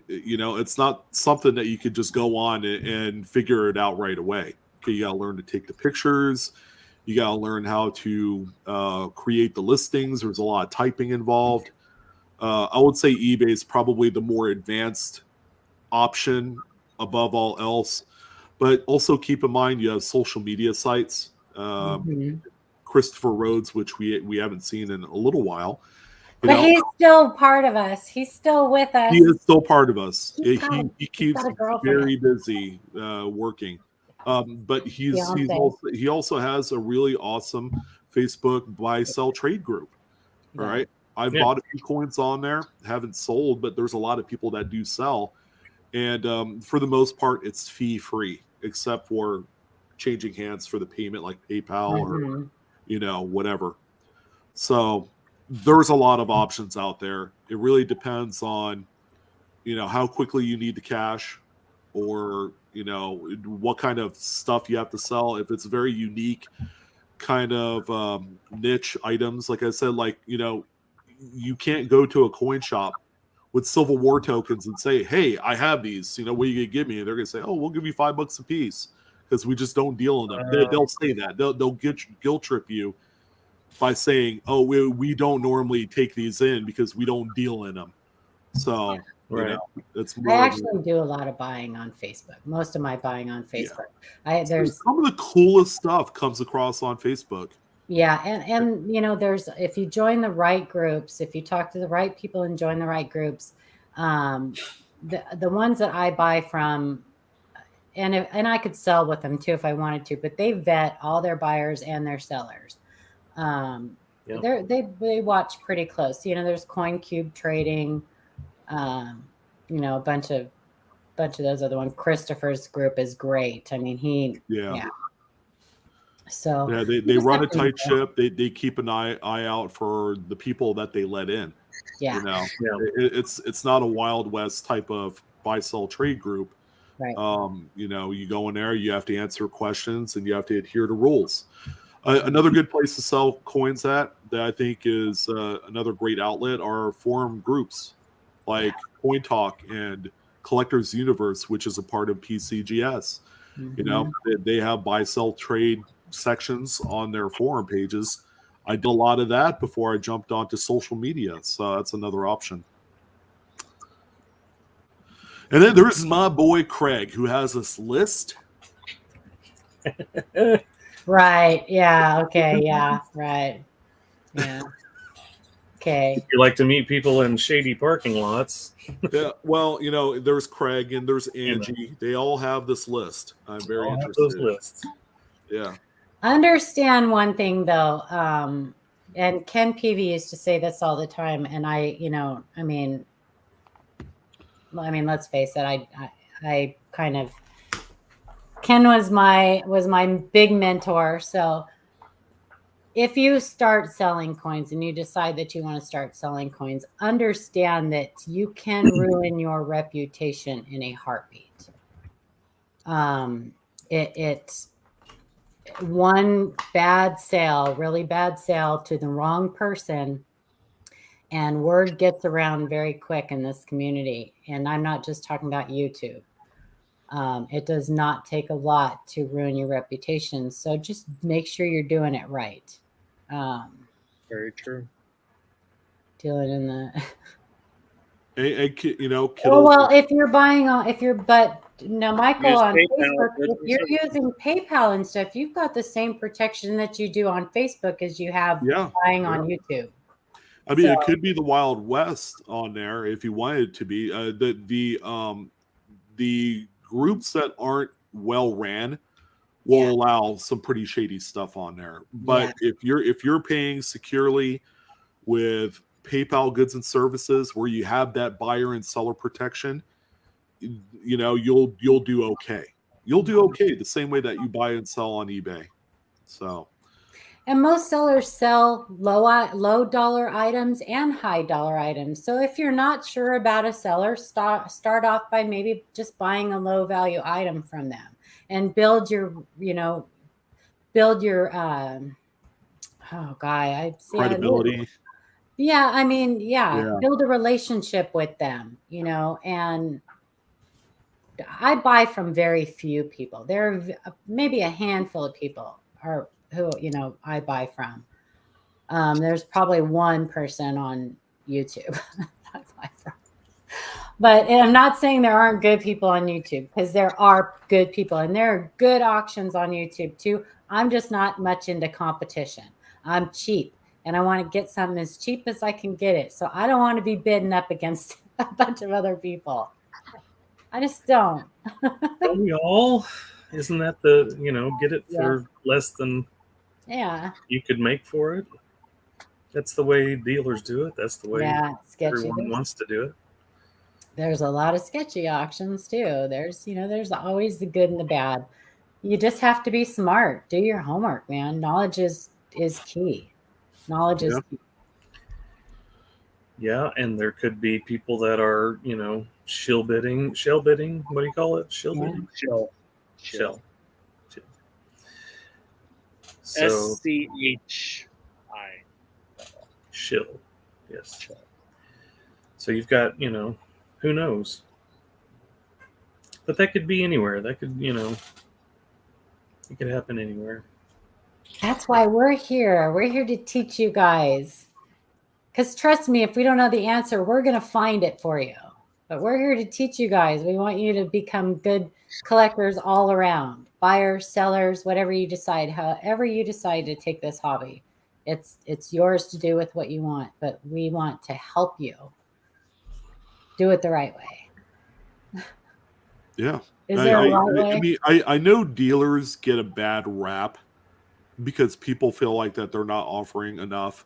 you know, it's not something that you could just go on and figure it out right away. Okay, you got to learn to take the pictures. You got to learn how to create the listings. There's a lot of typing involved. I would say eBay is probably the more advanced option above all else. But also keep in mind you have social media sites. Christopher Rhodes, which we haven't seen in a little while. But he's still part of us. He's still with us. He is still part of us. He keeps very busy working. But he also has a really awesome Facebook buy sell trade group. All right. I've bought a few coins on there, haven't sold, but there's a lot of people that do sell. And for the most part, it's fee free, except for changing hands for the payment like PayPal or, you know, whatever. So there's a lot of options out there. It really depends on, how quickly you need the cash, or, what kind of stuff you have to sell. If it's very unique kind of niche items, like I said, like, you can't go to a coin shop with Civil War tokens and say, hey, I have these, what are you gonna give me? And they're gonna say, oh, we'll give you $5 a piece, because we just don't deal in them. They'll say that. They'll guilt trip you by saying, oh, we don't normally take these in because we don't deal in them. So it's more. I actually do a lot of buying on Facebook. Most of my buying on Facebook. Yeah. There's some of the coolest stuff comes across on Facebook. Yeah, and there's, if you join the right groups, if you talk to the right people and join the right groups, the ones that I buy from, and I could sell with them too if I wanted to, but they vet all their buyers and their sellers. They watch pretty close. There's CoinCube Trading, a bunch of those other ones. Christopher's group is great. I mean, So they run a tight ship. They keep an eye out for the people that they let in. It's not a Wild West type of buy sell trade group. Right. You go in there, you have to answer questions, and you have to adhere to rules. Another good place to sell coins that I think is another great outlet are forum groups like Coin Talk and Collectors Universe, which is a part of PCGS. They have buy sell trade sections on their forum pages. I did a lot of that before I jumped onto social media, so that's another option. And then there's my boy Craig, who has this list. Right. Yeah. Okay. Yeah. Right. Yeah. Okay. If you like to meet people in shady parking lots. Yeah. Well, there's Craig and there's Angie. They all have this list. I'm very interested. Those lists. Yeah. Understand one thing though, and Ken Peavy used to say this all the time, and let's face it, I kind of, Ken was my big mentor. So if you start selling coins and you decide that you want to start selling coins, understand that you can ruin your reputation in a heartbeat. One bad sale, really bad sale to the wrong person, and word gets around very quick in this community. And I'm not just talking about YouTube. It does not take a lot to ruin your reputation. So just make sure you're doing it right. Very true. Doing in the. Michael, on Facebook, if you're using PayPal and stuff, you've got the same protection that you do on Facebook as you have buying on YouTube. I mean, it could be the Wild West on there if you wanted it to be. The groups that aren't well ran will allow some pretty shady stuff on there. But if you're paying securely with PayPal goods and services, where you have that buyer and seller protection, you'll do okay. You'll do okay the same way that you buy and sell on eBay. So. And most sellers sell low dollar items and high dollar items. So if you're not sure about a seller, start off by maybe just buying a low value item from them and build your credibility. Build a relationship with them, and I buy from very few people. There are maybe a handful of people who I buy from. There's probably one person on YouTube I buy from. But I'm not saying there aren't good people on YouTube, because there are good people and there are good auctions on YouTube too. I'm just not much into competition. I'm cheap and I want to get something as cheap as I can get it. So I don't want to be bidding up against a bunch of other people. I just don't. Don't we all? Isn't that get it for less than you could make for it? That's the way dealers do it. That's the way everyone wants to do it. There's a lot of sketchy auctions too. There's always the good and the bad. You just have to be smart. Do your homework, man. Knowledge is key. Knowledge is key. Yeah, and there could be people that are, shell bidding. What do you call it? Shell bidding. Shell. So SCHI. shill. Yes. So you've got, who knows? But that could be anywhere. That could, it could happen anywhere. That's why we're here. We're here to teach you guys. Because trust me, if we don't know the answer, we're going to find it for you. But we're here to teach you guys. We want you to become good collectors all around. Buyers, sellers, whatever you decide, however you decide to take this hobby. It's yours to do with what you want, but we want to help you do it the right way. Yeah. Is there a right way? I mean, I know dealers get a bad rap because people feel like that they're not offering enough.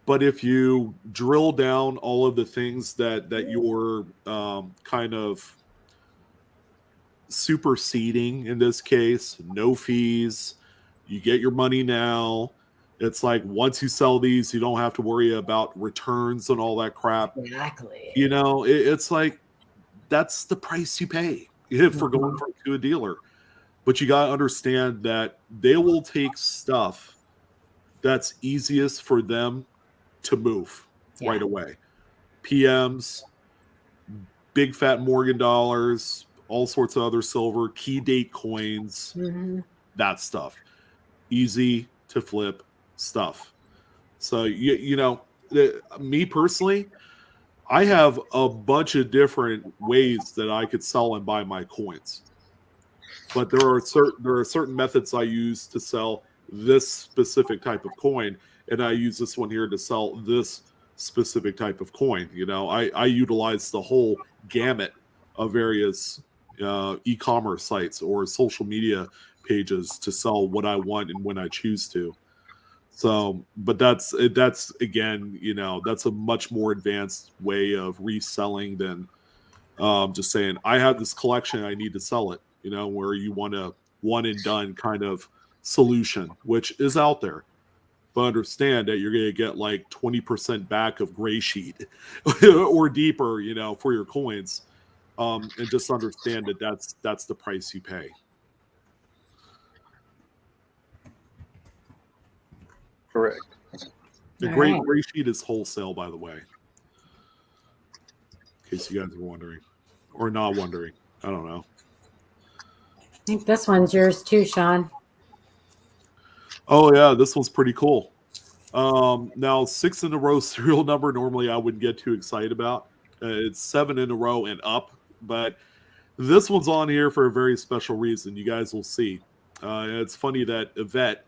But if you drill down all of the things that you're kind of superseding in this case, no fees, you get your money now. It's like once you sell these, you don't have to worry about returns and all that crap. Exactly. It's like that's the price you pay for going to a dealer. But you got to understand that they will take stuff that's easiest for them to move right away. PMs, big fat Morgan dollars, all sorts of other silver, key date coins, that stuff. Easy to flip stuff. So, me personally, I have a bunch of different ways that I could sell and buy my coins. But there are certain methods I use to sell this specific type of coin, and I use this one here to sell this specific type of coin. I utilize the whole gamut of various e-commerce sites or social media pages to sell what I want and when I choose to. So, but that's again, that's a much more advanced way of reselling than just saying I have this collection, I need to sell it. Where you want a one and done kind of solution, which is out there. But understand that you're going to get like 20% back of gray sheet or deeper, for your coins. And just understand that that's the price you pay. Correct. The gray sheet is wholesale, by the way. In case you guys are wondering or not wondering. I don't know. I think this one's yours too, Sean. Oh yeah, this one's pretty cool. Now 6 in a row serial number. Normally, I wouldn't get too excited about. It's 7 in a row and up, but this one's on here for a very special reason. You guys will see. It's funny that Yvette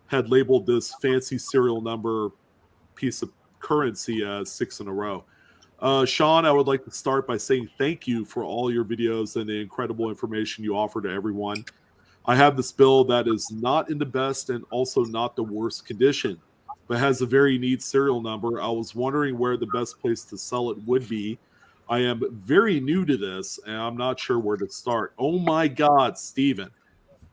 had labeled this fancy serial number piece of currency as 6 in a row. Sean, I would like to start by saying thank you for all your videos and the incredible information you offer to everyone. I have this bill that is not in the best and also not the worst condition, but has a very neat serial number. I was wondering where the best place to sell it would be. I am very new to this, and I'm not sure where to start. Oh my God, Steven.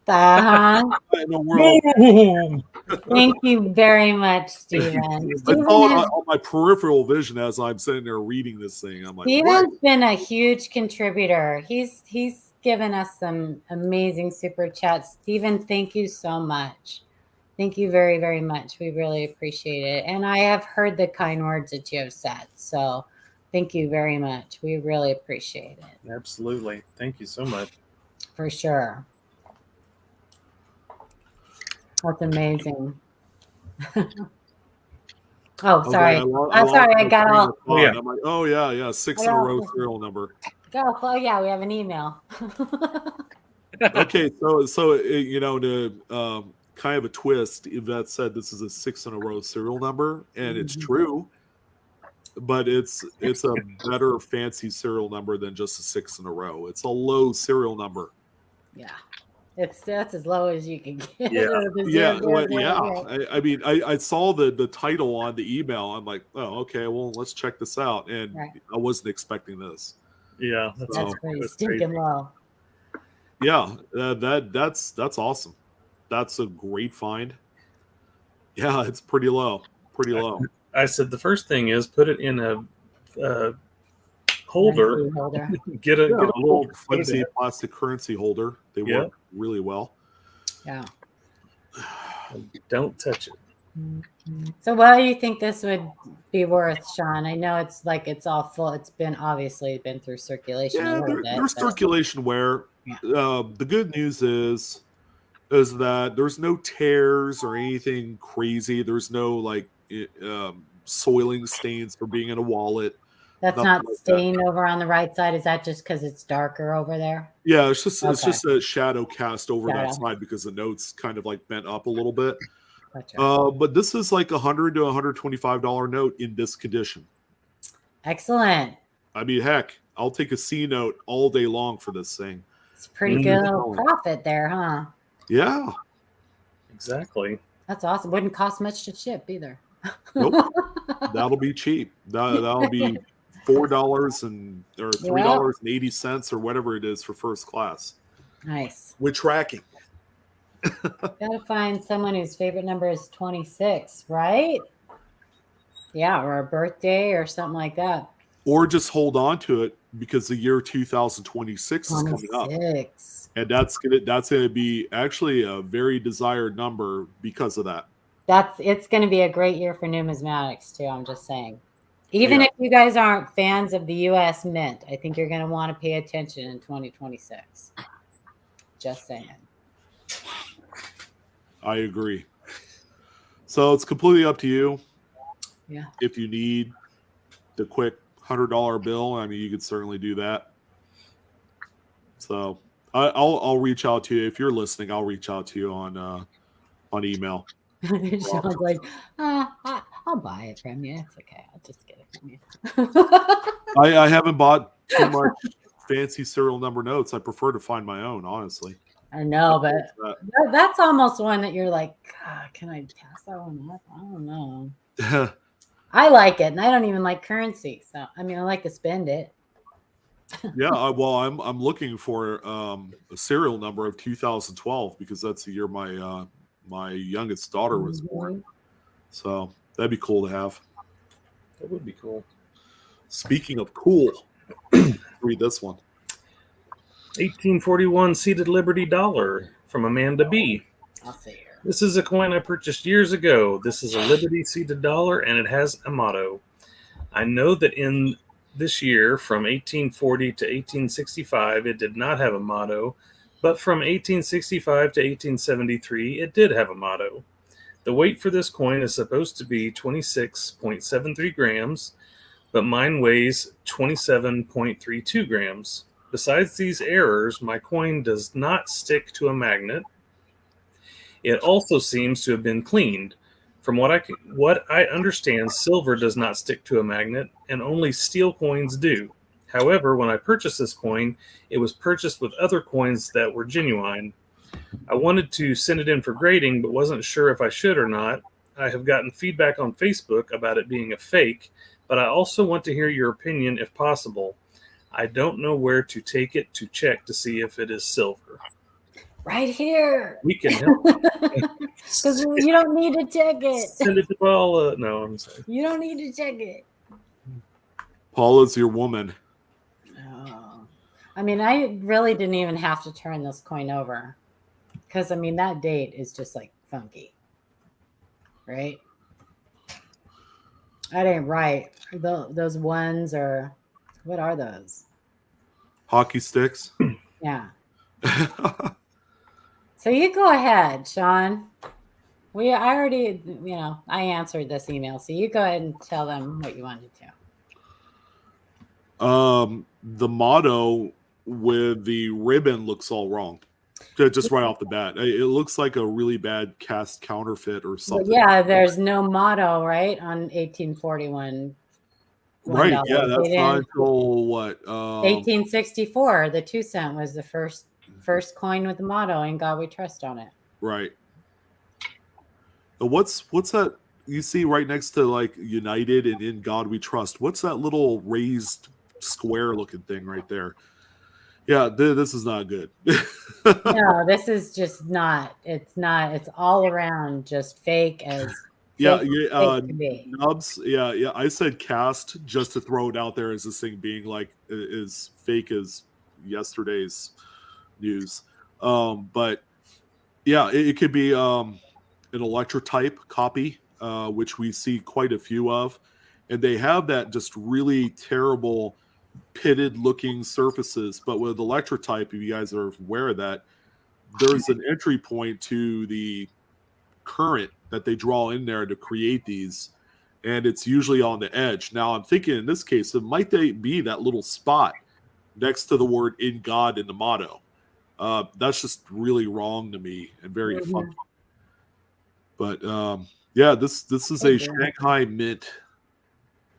In the world. Thank you very much, Steven. I saw it on my peripheral vision as I'm sitting there reading this thing. I'm like, Steven's been a huge contributor. He's given us some amazing super chats. Steven, thank you so much. Thank you very, very much. We really appreciate it. And I have heard the kind words that you have said. So thank you very much. We really appreciate it. Absolutely. Thank you so much. For sure. That's amazing. Oh, sorry. I got all. Oh, yeah. I'm like, oh, yeah. 6 in a row serial number. Oh, yeah. We have an email. Okay. So to kind of a twist, Yvette said this is a 6 in a row serial number, and it's true. But it's a better fancy serial number than just a 6 in a row. It's a low serial number. Yeah. That's as low as you can get. Yeah. I mean, I saw the title on the email. I'm like, oh, okay. Well, let's check this out. And I wasn't expecting this. Yeah, that's pretty stinking low. Yeah, that's awesome. That's a great find. Yeah, it's pretty low. Pretty low. I said the first thing is put it in a holder. Get a little flimsy plastic currency holder. They work really well. Yeah. Don't touch it. So what do you think this would be worth, Sean? I know it's like it's all full. It's been obviously been through circulation a little bit. There's circulation wear. The good news is that there's no tears or anything crazy. There's no like soiling stains for being in a wallet. That's not stained over on the right side. Is that just because it's darker over there? Yeah, it's just a shadow cast over that side because the note's kind of like bent up a little bit. Gotcha. But this is like $100 to $125 note in this condition. Excellent. I mean, heck, I'll take a C note all day long for this thing. It's pretty good profit there, huh? Yeah. Exactly. That's awesome. Wouldn't cost much to ship either. Nope. That'll be cheap. That'll be $4 or $3.80 or whatever it is for first class. Nice. With tracking. Gotta find someone whose favorite number is 26, right? Yeah, or a birthday or something like that. Or just hold on to it because the year 2026 is coming up. And that's gonna be actually a very desired number because of that. It's gonna be a great year for numismatics too, I'm just saying. Even if you guys aren't fans of the US Mint, I think you're gonna want to pay attention in 2026. Just saying. I agree. So it's completely up to you. Yeah. If you need the quick $100 bill, I mean, you could certainly do that. So I'll reach out to you if you're listening. I'll reach out to you on email. Sean's like, I'll buy it from you. It's okay. I'll just get it from you. I haven't bought too much fancy serial number notes. I prefer to find my own, honestly. I know, but that's almost one that you're like, God, can I pass that one up? I don't know. I like it, and I don't even like currency. So, I mean, I like to spend it. Yeah, well, I'm looking for a serial number of 2012 because that's the year my youngest daughter was born. So that'd be cool to have. That would be cool. Speaking of cool, read this one. 1841 seated Liberty dollar from Amanda B. I'll see here. This is a coin I purchased years ago. This is a Liberty seated dollar, and it has a motto. I know that in this year, from 1840 to 1865, it did not have a motto, but from 1865 to 1873, it did have a motto. The weight for this coin is supposed to be 26.73 grams, but mine weighs 27.32 grams. Besides these errors, my coin does not stick to a magnet. It also seems to have been cleaned. From what I understand, silver does not stick to a magnet, and only steel coins do. However, when I purchased this coin, it was purchased with other coins that were genuine. I wanted to send it in for grading, but wasn't sure if I should or not. I have gotten feedback on Facebook about it being a fake, but I also want to hear your opinion if possible. I don't know where to take it to check to see if it is silver. Right here. We can help. Because you don't need to check it. Send it to Paula. No, I'm sorry. You don't need to check it. Paula's your woman. Oh. I mean, I really didn't even have to turn this coin over. Because, I mean, that date is just like funky. Right? That ain't right. Those ones are, what are those? Hockey sticks. Yeah. So you go ahead, Sean. I already, I answered this email. So you go ahead and tell them what you wanted to. The motto with the ribbon looks all wrong. Just right off the bat. It looks like a really bad cast counterfeit or something. But yeah, there's no motto, right, on 1841. Right, yeah, that's not until what? 1864. The 2 cent was the first coin with the motto, "In God We Trust" on it. Right. What's that you see right next to like United and "In God We Trust"? What's that little raised square looking thing right there? Yeah, this is not good. No, this is just not. It's not. It's all around just fake as Yeah, Nubs. Yeah. I said cast just to throw it out there as this thing being like as fake as yesterday's news. But yeah, it could be an electrotype copy, which we see quite a few of, and they have that just really terrible pitted looking surfaces. But with electrotype, if you guys are aware of that, there's an entry point to the current that they draw in there to create these, and it's usually on the edge. Now I'm thinking in this case, it might be that little spot next to the word "in God" in the motto. That's just really wrong to me and very funky. But yeah, this is a Shanghai Mint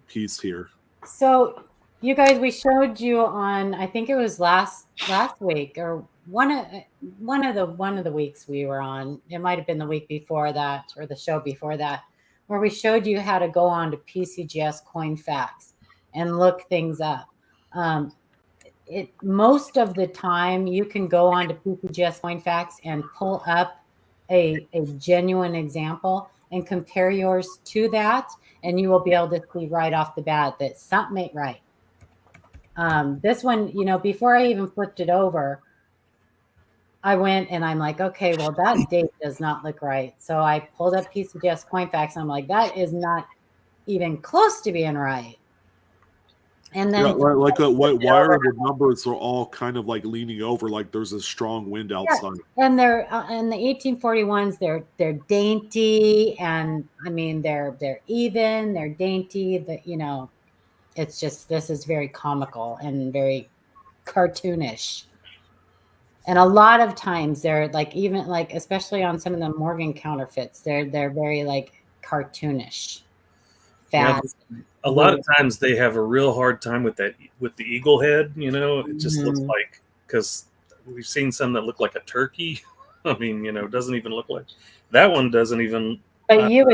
piece here. So you guys, we showed you on, I think it was last week or one of the weeks we were on. It might have been the week before that or the show before that, where we showed you how to go on to PCGS Coinfax and look things up. Most of the time you can go on to PCGS Coinfax and pull up a genuine example and compare yours to that, and you will be able to see right off the bat that something ain't right. This one, before I even flipped it over, I went and I'm like, okay, well, that date does not look right. So I pulled up PCGS Coinfax and I'm like, that is not even close to being right. And then why are the numbers are all kind of like leaning over, like there's a strong wind outside? And they're in the 1841s. They're dainty, and I mean they're even. They're dainty. It's just, this is very comical and very cartoonish. And a lot of times they're like, even like, especially on some of the Morgan counterfeits, they're very like cartoonish. Fast. Yeah, a lot of times they have a real hard time with the eagle head. It just looks like, because we've seen some that look like a turkey. I mean, it doesn't even look like that one. Doesn't even. But you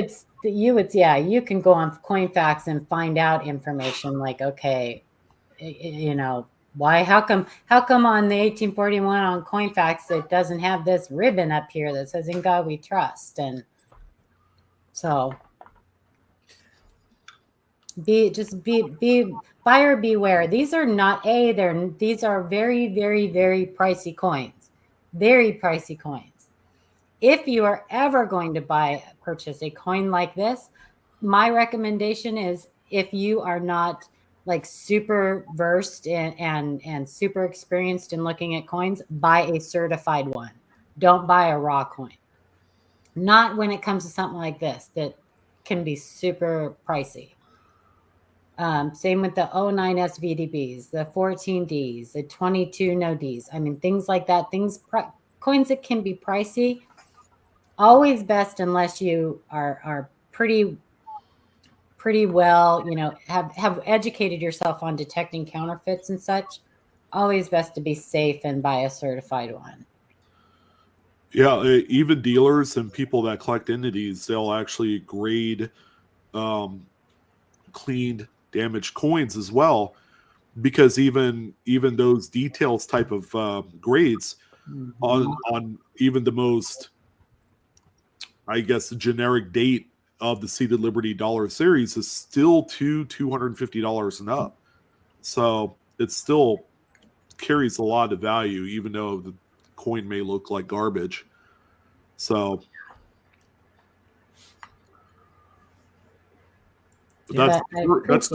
can go on Coinfax and find out information like, okay, why? How come on the 1841 on Coinfax it doesn't have this ribbon up here that says "In God We Trust"? And so. Be buyer beware. These are not these are very, very, very pricey coins. Very pricey coins. If you are ever going to purchase a coin like this, my recommendation is, if you are not like super versed and super experienced in looking at coins, buy a certified one. Don't buy a raw coin. Not when it comes to something like this that can be super pricey. Same with the 09 SVDBs, the 14Ds, the 22 no Ds. I mean, things like that. Coins that can be pricey, always best unless you are pretty well, have educated yourself on detecting counterfeits and such. Always best to be safe and buy a certified one. Yeah, even dealers and people that collect entities, they'll actually grade cleaned, damaged coins as well, because even those details type of grades on even the most, I guess, generic date of the Seated Liberty Dollar Series is still $250 and up. So it still carries a lot of value, even though the coin may look like garbage. So that's terrible. That's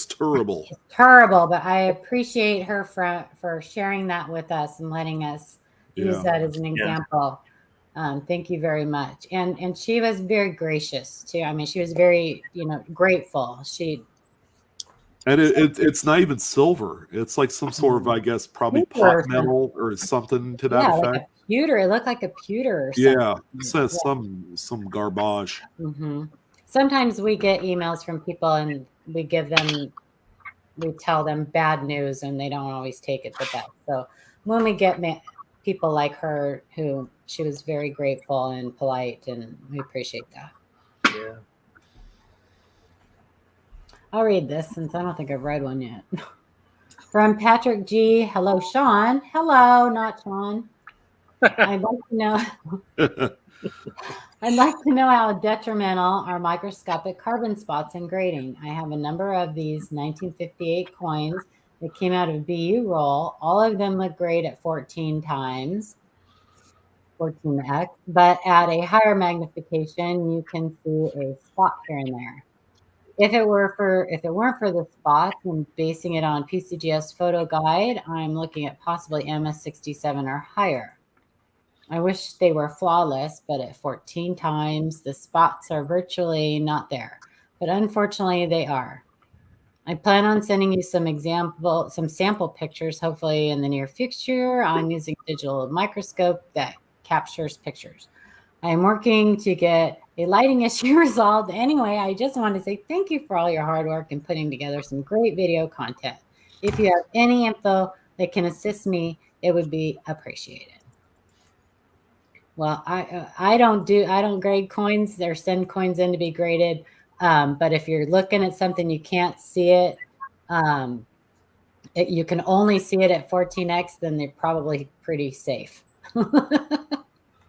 terrible. It's terrible, but I appreciate her for sharing that with us and letting us use that as an example. Thank you very much. And she was very gracious too. I mean, she was very, grateful. And it's not even silver. It's like some sort of, I guess, probably pot metal or something to that effect. Like a pewter. It looked like a pewter or something. Yeah, it says some garbage. Mm-hmm. Sometimes we get emails from people and we tell them bad news and they don't always take it the best. So when we get people like her, who she was very grateful and polite, and we appreciate that. Yeah. I'll read this since I don't think I've read one yet. From Patrick G. Hello, Sean. Hello, not Sean. I'd like to know. I'd like to know how detrimental are microscopic carbon spots in grading. I have a number of these 1958 coins that came out of BU roll. All of them look great at 14 times, 14x, but at a higher magnification, you can see a spot here and there. If it weren't for the spots and basing it on PCGS Photograde, I'm looking at possibly MS67 or higher. I wish they were flawless, but at 14 times, the spots are virtually not there. But unfortunately, they are. I plan on sending you some sample pictures, hopefully in the near future. I'm using digital microscope that captures pictures. I am working to get a lighting issue resolved. Anyway, I just want to say thank you for all your hard work in putting together some great video content. If you have any info that can assist me, it would be appreciated. Well, I don't grade coins or send coins in to be graded. But if you're looking at something you can't see it, you can only see it at 14x, then they're probably pretty safe.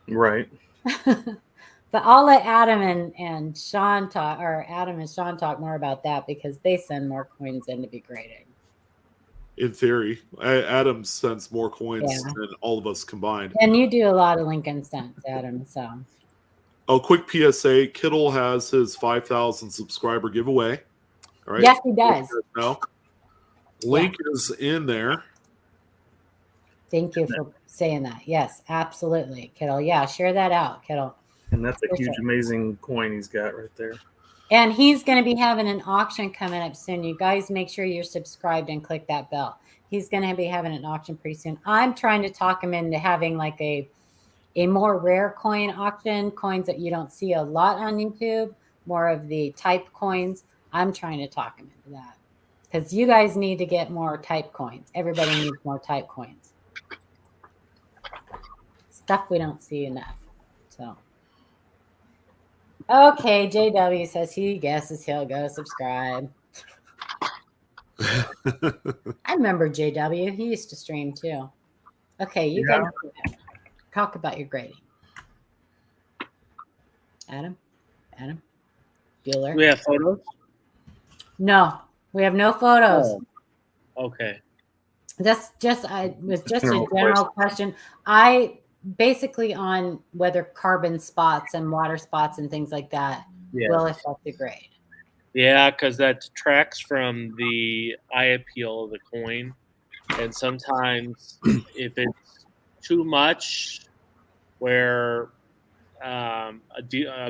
Right. But I'll let Adam and Sean talk, or Adam and Sean talk more about that because they send more coins in to be graded. In theory, Adam sends more coins than all of us combined. And you do a lot of Lincoln cents, Adam. So, oh, quick PSA: Kittle has his 5,000 subscriber giveaway. All right. Yes, he does. No. Link is in there. Thank you for saying that. Yes, absolutely, Kittle. Yeah, share that out, Kittle. And that's a huge, amazing coin he's got right there. And he's going to be having an auction coming up soon. You guys make sure you're subscribed and click that bell. He's going to be having an auction pretty soon. I'm trying to talk him into having like a more rare coin auction, coins that you don't see a lot on YouTube, more of the type coins. I'm trying to talk him into that because you guys need to get more type coins. Everybody needs more type coins. Stuff we don't see enough. So. Okay, JW says he guesses he'll go subscribe. I remember JW. He used to stream too. Okay, you guys talk about your grading. Adam? Bueller? We have photos? No, we have no photos. Oh, okay. That's just a general question. Basically on whether carbon spots and water spots and things like that will affect the grade. Yeah, because that detracts from the eye appeal of the coin. And sometimes if it's too much, where a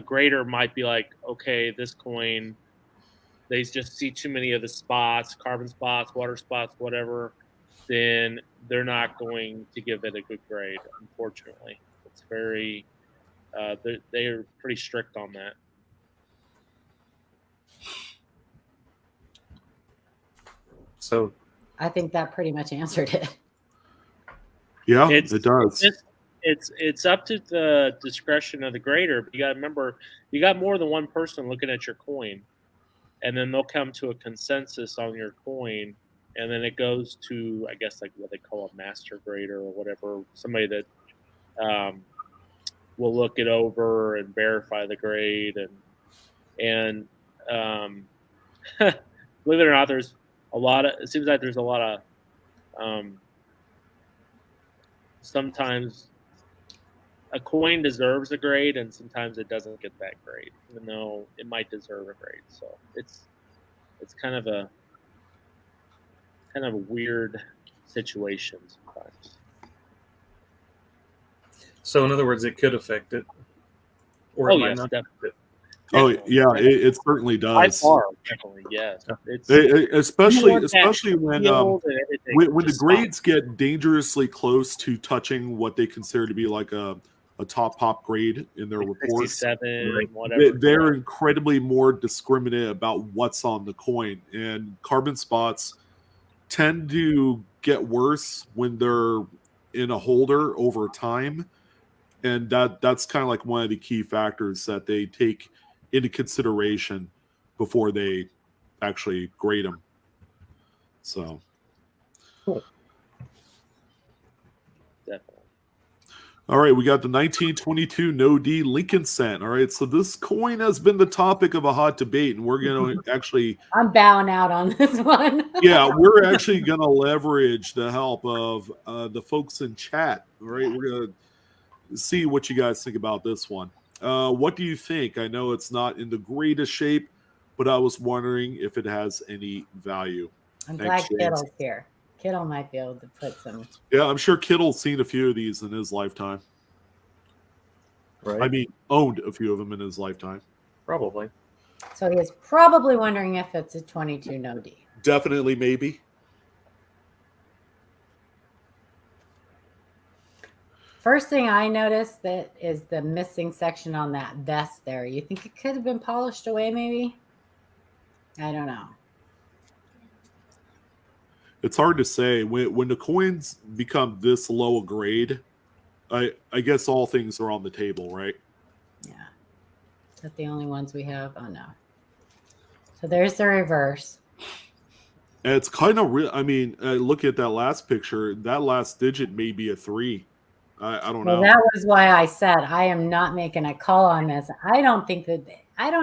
grader might be like, okay, this coin, they just see too many of the spots, carbon spots, water spots, whatever, then they're not going to give it a good grade, unfortunately. It's very, they're pretty strict on that. So I think that pretty much answered it. Yeah, it does. It's up to the discretion of the grader, but you got to remember, you got more than one person looking at your coin, and then they'll come to a consensus on your coin. And then it goes to, I guess, like what they call a master grader or whatever, somebody that will look it over and verify the grade. And believe it or not, there's a lot of. It seems like there's a lot of. Sometimes a coin deserves a grade, and sometimes it doesn't get that grade, even though it might deserve a grade. So it's kind of a weird situation sometimes. So in other words, it could affect it, or it might not. Definitely. Oh yeah, it certainly does. By far, definitely, yes. Especially when the grades get dangerously close to touching what they consider to be like a top pop grade in their reports. 67, whatever. They're incredibly more discriminate about what's on the coin, and carbon spots tend to get worse when they're in a holder over time, and that's kind of like one of the key factors that they take into consideration before they actually grade them. So cool. Definitely. All right, we got the 1922 No D Lincoln cent. All right, so this coin has been the topic of a hot debate, and we're going to actually... I'm bowing out on this one. Yeah, we're actually going to leverage the help of the folks in chat. All right, we're going to see what you guys think about this one. What do you think? I know it's not in the greatest shape, but I was wondering if it has any value. I'm glad Kittle's here. Kittle might be able to put some. Yeah, I'm sure Kittle's seen a few of these in his lifetime. Right. I mean, owned a few of them in his lifetime. Probably. So he is probably wondering if it's a 22 No D. Definitely, maybe. First thing I noticed that is the missing section on that vest there. You think it could have been polished away, maybe? I don't know. It's hard to say. When the coins become this low a grade, I guess all things are on the table, right? Yeah. Is that the only ones we have? Oh, no. So there's the reverse. And it's kind of real. I mean, look at that last picture. That last digit may be a 3. I don't know. Well, that was why I said I am not making a call on this. I don't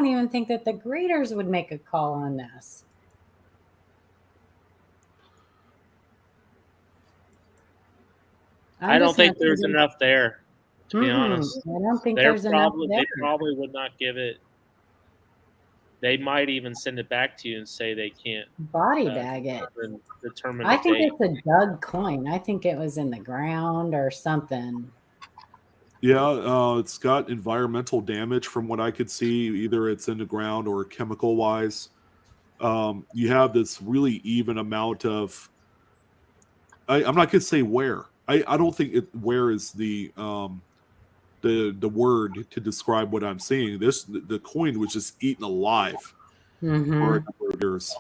even think that the graders would make a call on this. I don't think there's enough there, to be honest. I don't think there's enough there. They probably would not give it. They might even send it back to you and say they can't body bag it. Determine I think it's a dug coin. I think it was in the ground or something. Yeah, it's got environmental damage from what I could see. Either it's in the ground or chemical wise. You have this really even amount of. I'm not going to say wear. I don't think wear is the word to describe what I'm seeing. The coin was just eaten alive for a number of years.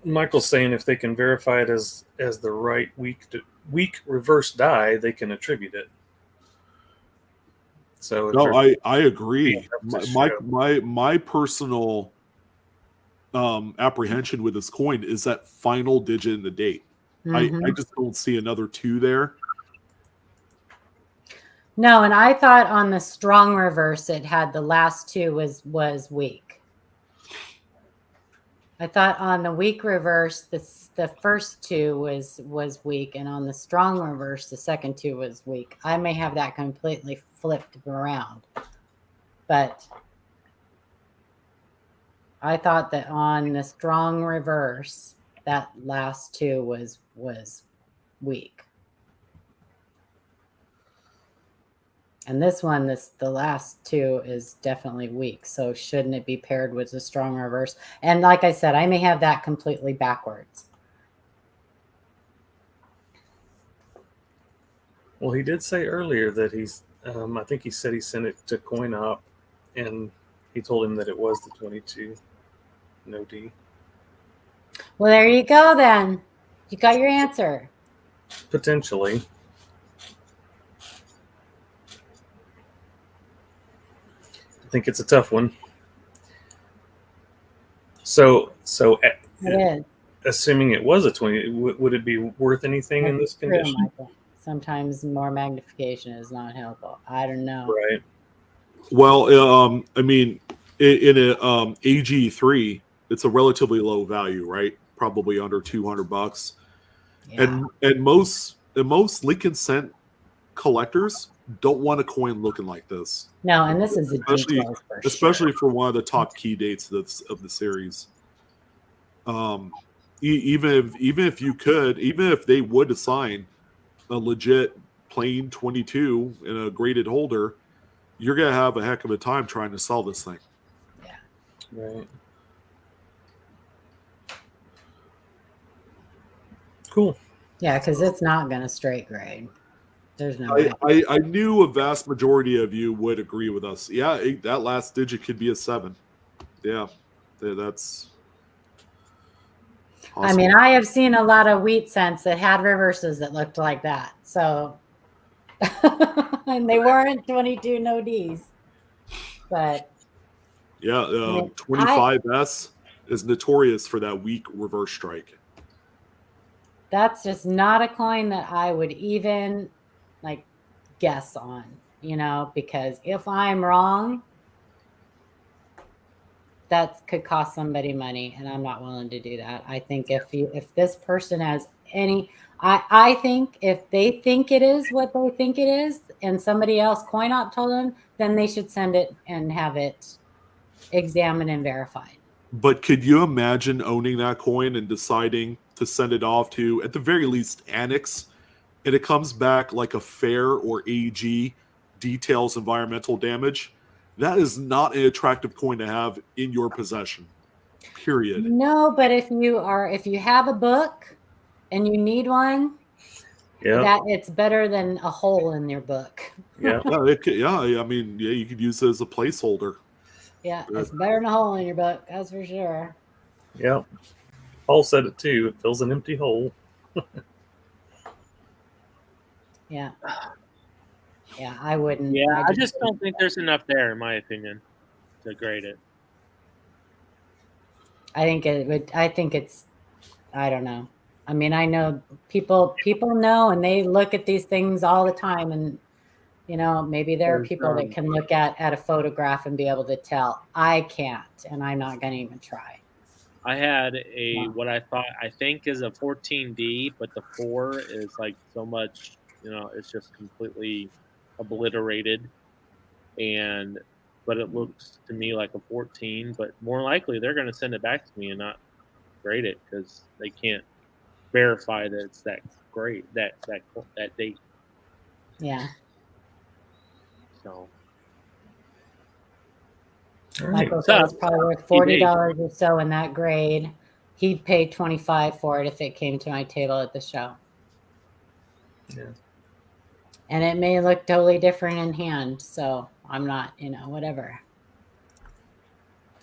Michael's saying if they can verify it as the right weak reverse die, they can attribute it. So no, I agree. My personal apprehension with this coin is that final digit in the date. I just don't see another 2 there. No, and I thought on the strong reverse it had the last 2 was weak. I thought on the weak reverse the first 2 was weak, and on the strong reverse the second 2 was weak. I may have that completely flipped around, but I thought that on the strong reverse, that last 2 was weak. And this one, the last 2 is definitely weak. So shouldn't it be paired with the strong reverse? And like I said, I may have that completely backwards. Well, he did say earlier that he's, I think he said he sent it to CoinOp, and he told him that it was the 22 No D. Well, there you go then. You got your answer. Potentially. I think it's a tough one. So it is. Assuming it was a 20, would it be worth anything in this condition? Sometimes more magnification is not helpful. I don't know. Right. Well, I mean, in a AG3, it's a relatively low value, right? Probably under $200. Yeah. And most Lincoln cent collectors don't want a coin looking like this. No, and this is especially for one of the top key dates of the series. Even if they would assign a legit plain 22 in a graded holder, you're gonna have a heck of a time trying to sell this thing. Yeah. Right. Cool. Yeah, because it's not gonna straight grade. There's no I knew a vast majority of you would agree with us. Yeah, that last digit could be a 7. Yeah, that's awesome. I mean, I have seen a lot of wheat cents that had reverses that looked like that. So, and they weren't 22 No Ds. But yeah, 25S is notorious for that weak reverse strike. that's just not a coin that I would even like guess on, because if I'm wrong, that could cost somebody money, and I'm not willing to do that. I think if this person has any, I think if they think it is what they think it is, and somebody else coin op told them, then they should send it and have it examined and verified. But could you imagine owning that coin and deciding to send it off to, at the very least, Annex, and it comes back like a fair or AG details environmental damage? That is not an attractive coin to have in your possession. Period. No, but if you have a book and you need one, that it's better than a hole in your book. Yeah. I mean, you could use it as a placeholder. Yeah, it's better than a hole in your book, that's for sure. Yeah. Paul said it too. It fills an empty hole. Yeah. Yeah, I wouldn't. Yeah, I just don't think there's enough there, in my opinion, to grade it. I think it's, I don't know. I mean, I know people know, and they look at these things all the time, and maybe there are people that can look at a photograph and be able to tell. I can't, and I'm not going to even try. I had what I think is a 14D, but the 4 is like so much, it's just completely obliterated, but it looks to me like a 14. But more likely, they're going to send it back to me and not grade it because they can't verify that it's that great that date. Yeah. So. Michael said it's probably worth $40 or so in that grade. He'd pay $25 for it if it came to my table at the show. Yeah. And it may look totally different in hand, so I'm not, whatever.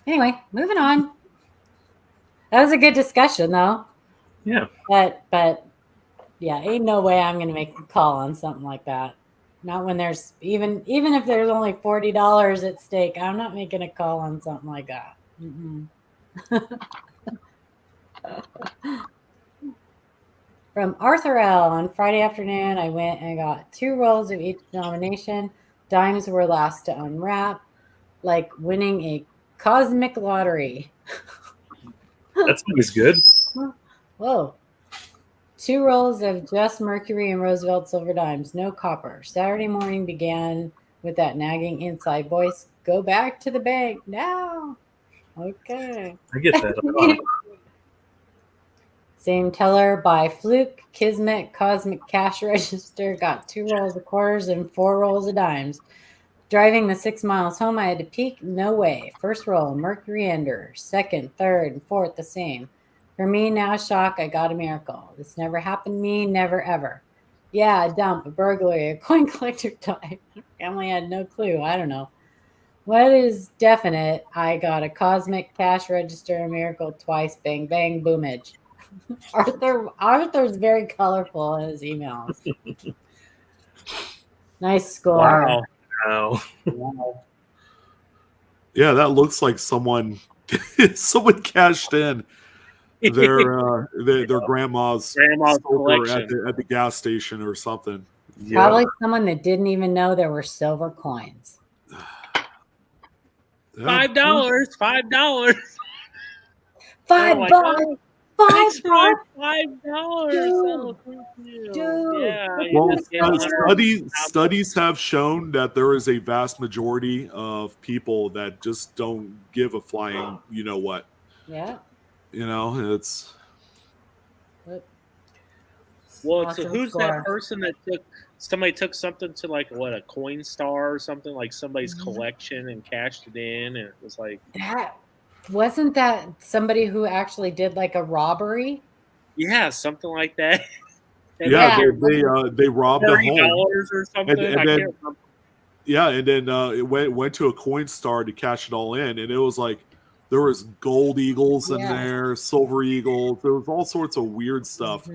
Anyway, moving on. That was a good discussion, though. Yeah. But yeah, ain't no way I'm going to make a call on something like that. Not when there's even if there's only $40 at stake, I'm not making a call on something like that. From Arthur L. On Friday afternoon, I went and got 2 rolls of each denomination. Dimes were last to unwrap, like winning a cosmic lottery. That's always good. Whoa. 2 rolls of just Mercury and Roosevelt silver dimes, no copper. Saturday morning began with that nagging inside voice, go back to the bank now. Okay. I get that a lot. Same teller by fluke, Kismet, Cosmic Cash Register, got 2 rolls of quarters and 4 rolls of dimes. Driving the 6 miles home, I had to peek. No way. First roll, Mercury Ender. Second, third, and fourth, the same. For me, now shock, I got a miracle. This never happened to me, never ever. Yeah, a dump, a burglary, a coin collector type. Family had no clue. I don't know. What is definite, I got a cosmic cash register, a miracle twice, bang, bang, boomage. Arthur's very colorful in his emails. Nice score. Wow. Yeah, that looks like someone cashed in their grandma's collection at the gas station or something. Yeah. Probably someone that didn't even know there were silver coins. $5. $5. $5. Thanks for $5. $5. Oh, thank you. Dude. Yeah, well, studies have shown that there is a vast majority of people that just don't give a flying, you know what? Yeah. It's. Well, so who's that person that somebody took something to like a coin star or something, like somebody's collection and cashed it in, and it was like that. Wasn't that somebody who actually did like a robbery? Yeah, something like that. Yeah, they robbed a home or something. and then it went to a coin star to cash it all in, and it was like there was gold eagles in there, silver eagles. There was all sorts of weird stuff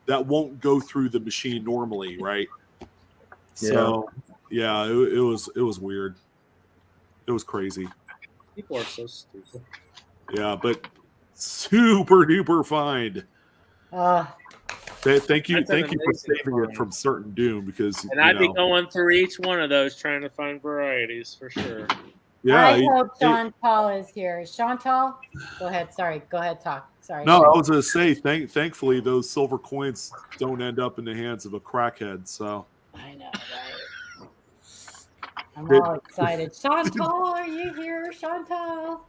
that won't go through the machine normally, right? So yeah, it was weird. It was crazy. People are so stupid. Yeah, but super duper find. Thank you That's an for amazing saving it from certain doom, because And I'd be going through each one of those trying to find varieties for sure. Yeah, I hope Chantal is here. Chantal, go ahead. Sorry, go ahead. Talk. Sorry. No, I was going to say, thankfully, those silver coins don't end up in the hands of a crackhead. So I know, right? I'm all excited. Chantal, are you here, Chantal?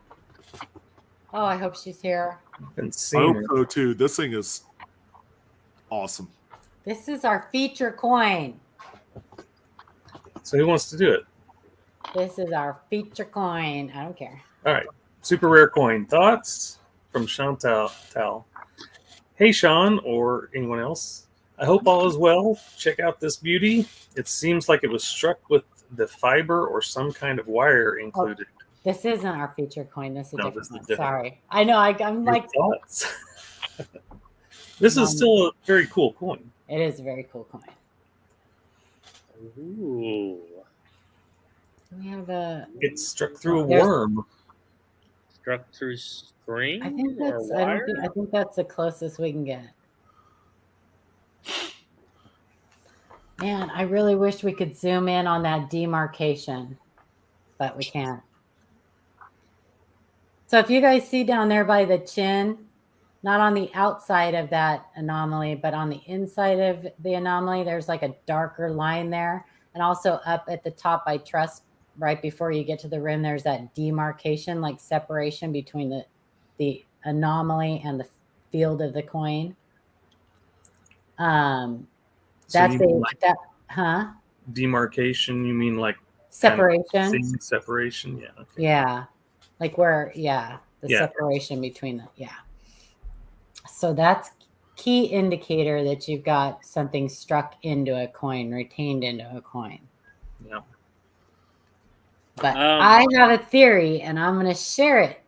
Oh, I hope she's here. I hope so too. This thing is awesome. This is our feature coin. So who wants to do it? This is our feature coin. I don't care. All right. Super rare coin. Thoughts from Chantal. Hey, Sean, or anyone else. I hope all is well. Check out this beauty. It seems like it was struck with the fiber or some kind of wire included. Oh, this isn't our feature coin. This is a different one. Different. Sorry. I know. I'm like. Thoughts? This is still a very cool coin. It is a very cool coin. Ooh. We have a. It struck through a worm. Struck through string? I think that's. I think that's the closest we can get. Man, I really wish we could zoom in on that demarcation, but we can't. So if you guys see down there by the chin, not on the outside of that anomaly, but on the inside of the anomaly, there's like a darker line there. And also up at the top by truss, right before you get to the rim, there's that demarcation, like separation between the anomaly and the field of the coin. That's demarcation. You mean like separation? Separation, yeah. Okay. Yeah, like where, the separation between them, So that's key indicator that you've got something struck into a coin, retained into a coin. Yeah. But I have a theory, and I'm going to share it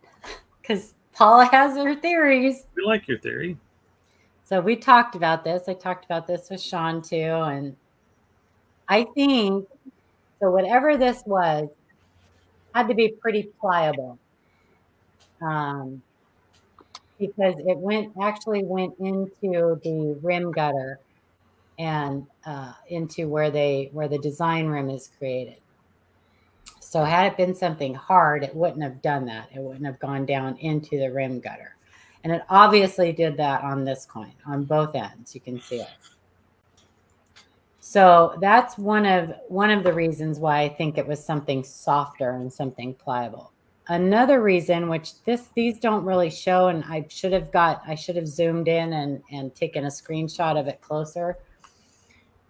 because Paula has her theories. We like your theory. So we talked about this. I talked about this with Sean too, and I think so. Whatever this was, had to be pretty pliable, because it actually went into the rim gutter and into where the design rim is created. So had it been something hard, it wouldn't have done that. It wouldn't have gone down into the rim gutter. And it obviously did that on this coin, on both ends. You can see it. So that's one of the reasons why I think it was something softer and something pliable. Another reason, which these don't really show, and I should have zoomed in and taken a screenshot of it closer,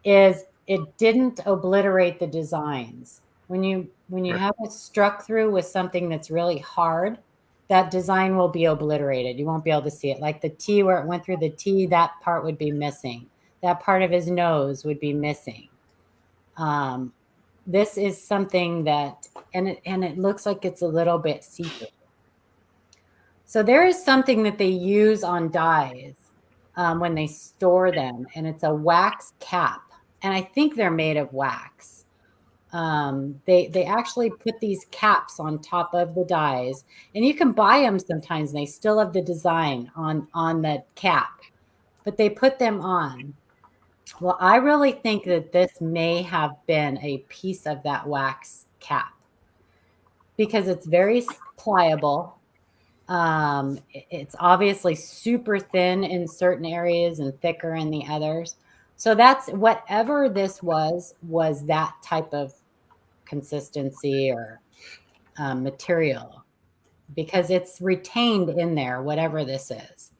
is it didn't obliterate the designs. When you have it struck through with something that's really hard, that design will be obliterated. You won't be able to see it. Like the T, where it went through the T, that part would be missing. That part of his nose would be missing. This is something that, and it looks like it's a little bit see-through. So there is something that they use on dies when they store them, and it's a wax cap. And I think they're made of wax. They actually put these caps on top of the dies, and you can buy them sometimes, and they still have the design on the cap, but they put them on. Well, I really think that this may have been a piece of that wax cap because it's very pliable. It's obviously super thin in certain areas and thicker in the others. So that's whatever this was that type of consistency or material, because it's retained in there, whatever this is.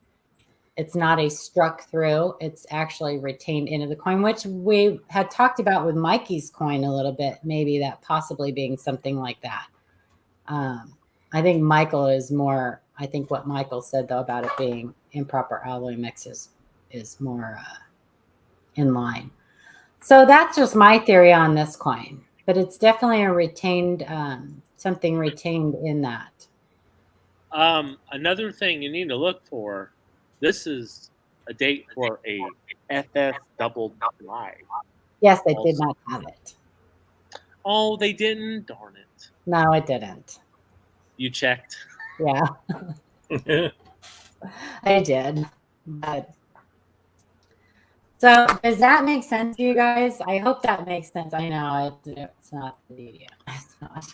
It's not a struck through, it's actually retained into the coin, which we had talked about with Mikey's coin a little bit, maybe that possibly being something like that. I think Michael is more, I think what Michael said though about it being improper alloy mixes is more in line. So that's just my theory on this coin, but it's definitely a retained, something retained in that. Another thing you need to look for, this is a date for a FF double live. Yes, they did not have it. Oh, they didn't? Darn it. No, it didn't. You checked? Yeah. I did. So does that make sense to you guys? I hope that makes sense. I know it's not the video. It's not.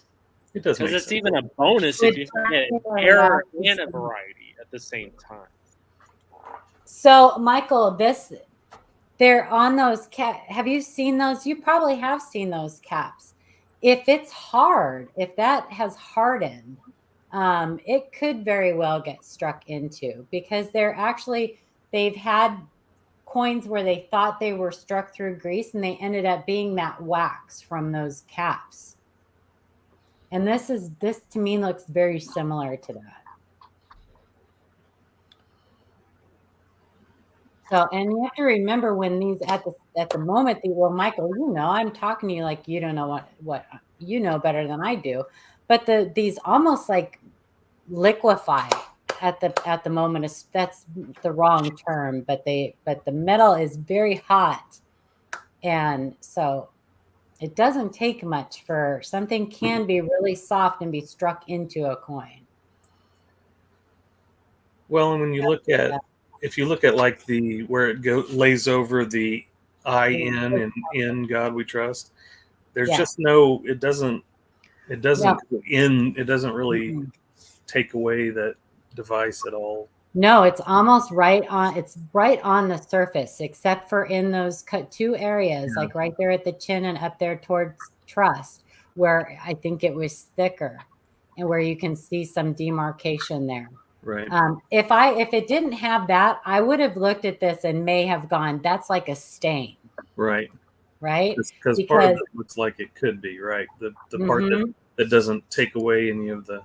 It does Because make it's sense. even a bonus if you get an error and a variety at the same time. So Michael, they're on those have you seen those? You probably have seen those caps. If it's hard, if that has hardened, it could very well get struck into, because they've had coins where they thought they were struck through grease and they ended up being that wax from those caps. And this to me looks very similar to that. So, and you have to remember when these at the moment, well, Michael, I'm talking to you like you don't know what you know better than I do, but these almost like liquefy at the moment. That's the wrong term, but the metal is very hot, and so it doesn't take much for something can be really soft and be struck into a coin. Well, and when you look at, if you look at like where it lays over the IN and in God we trust, there's just no, it doesn't really take away that device at all. No, it's almost right on the surface, except for in those two areas, like right there at the chin and up there towards trust, where I think it was thicker and where you can see some demarcation there. Right. If it didn't have that, I would have looked at this and may have gone, that's like a stain. Right. Right. Because part of it looks like it could be, right. The part that doesn't take away any of the,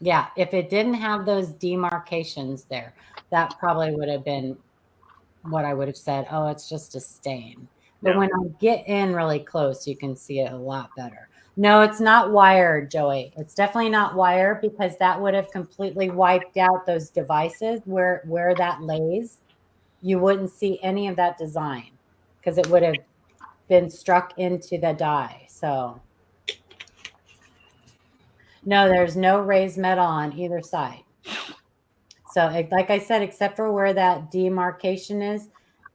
Yeah, if it didn't have those demarcations there, that probably would have been what I would have said, oh, it's just a stain. But when I get in really close, you can see it a lot better. No, it's not wire, Joey. It's definitely not wire, because that would have completely wiped out those devices where that lays. You wouldn't see any of that design because it would have been struck into the die. So no, there's no raised metal on either side. So like I said, except for where that demarcation is,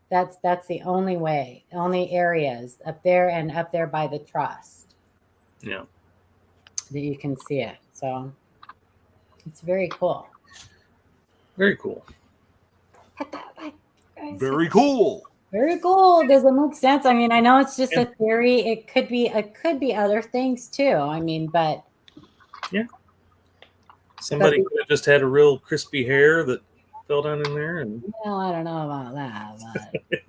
that's the only areas up there and up there by the trust. Yeah. That you can see it. So it's very cool. Very cool. Very cool. Very cool. Does it make sense? I mean, I know it's just a theory. It could be other things too. I mean, but yeah. Somebody could have just had a real crispy hair that fell down in there, and I don't know about that,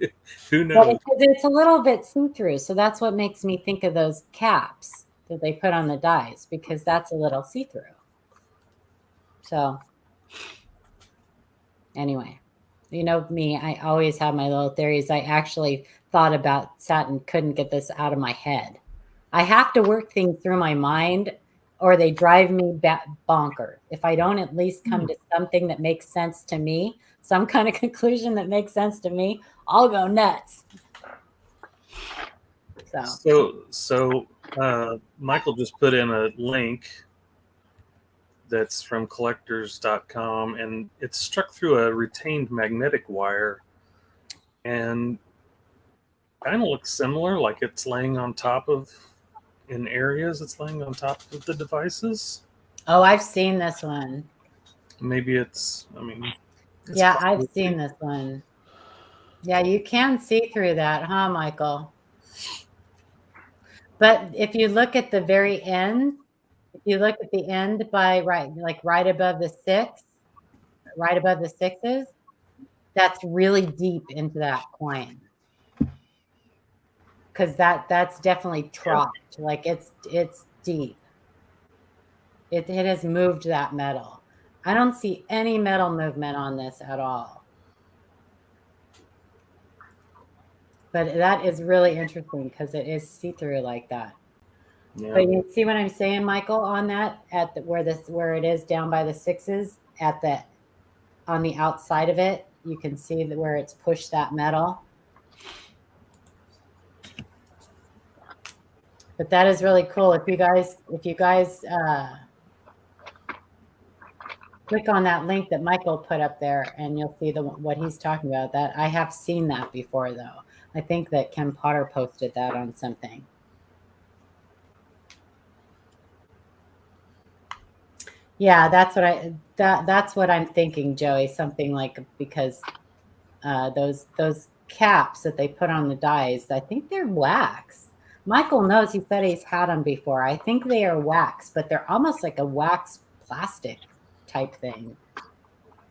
but who knows? But it's a little bit see-through, so that's what makes me think of those caps that they put on the dies, because that's a little see-through. So anyway, you know me, I always have my little theories. I actually sat and couldn't get this out of my head. I have to work things through my mind, or they drive me bonkers. If I don't at least come to something that makes sense to me, some kind of conclusion that makes sense to me, I'll go nuts. So Michael just put in a link that's from collectors.com, and it's struck through a retained magnetic wire, and kind of looks similar, like it's laying on top of, in areas it's laying on top of the devices. Oh, I've seen this one. Maybe I've seen this one. Yeah, you can see through that, huh, Michael? But if you look at the very end, if you look at the end by right above the sixes, that's really deep into that coin. Because that's definitely troughed. Like it's deep. It has moved that metal. I don't see any metal movement on this at all. But that is really interesting because it is see-through like that. Yeah. But you see what I'm saying, Michael, on that where it is down by the sixes on the outside of it, you can see where it's pushed that metal. But that is really cool. If you guys click on that link that Michael put up there, and you'll see what he's talking about. That I have seen that before, though. I think that Ken Potter posted that on something. Yeah, that's what I'm thinking, Joey. Something like, because those caps that they put on the dies, I think they're wax. Michael knows, he said he's had them before. I think they are wax, but they're almost like a wax plastic type thing.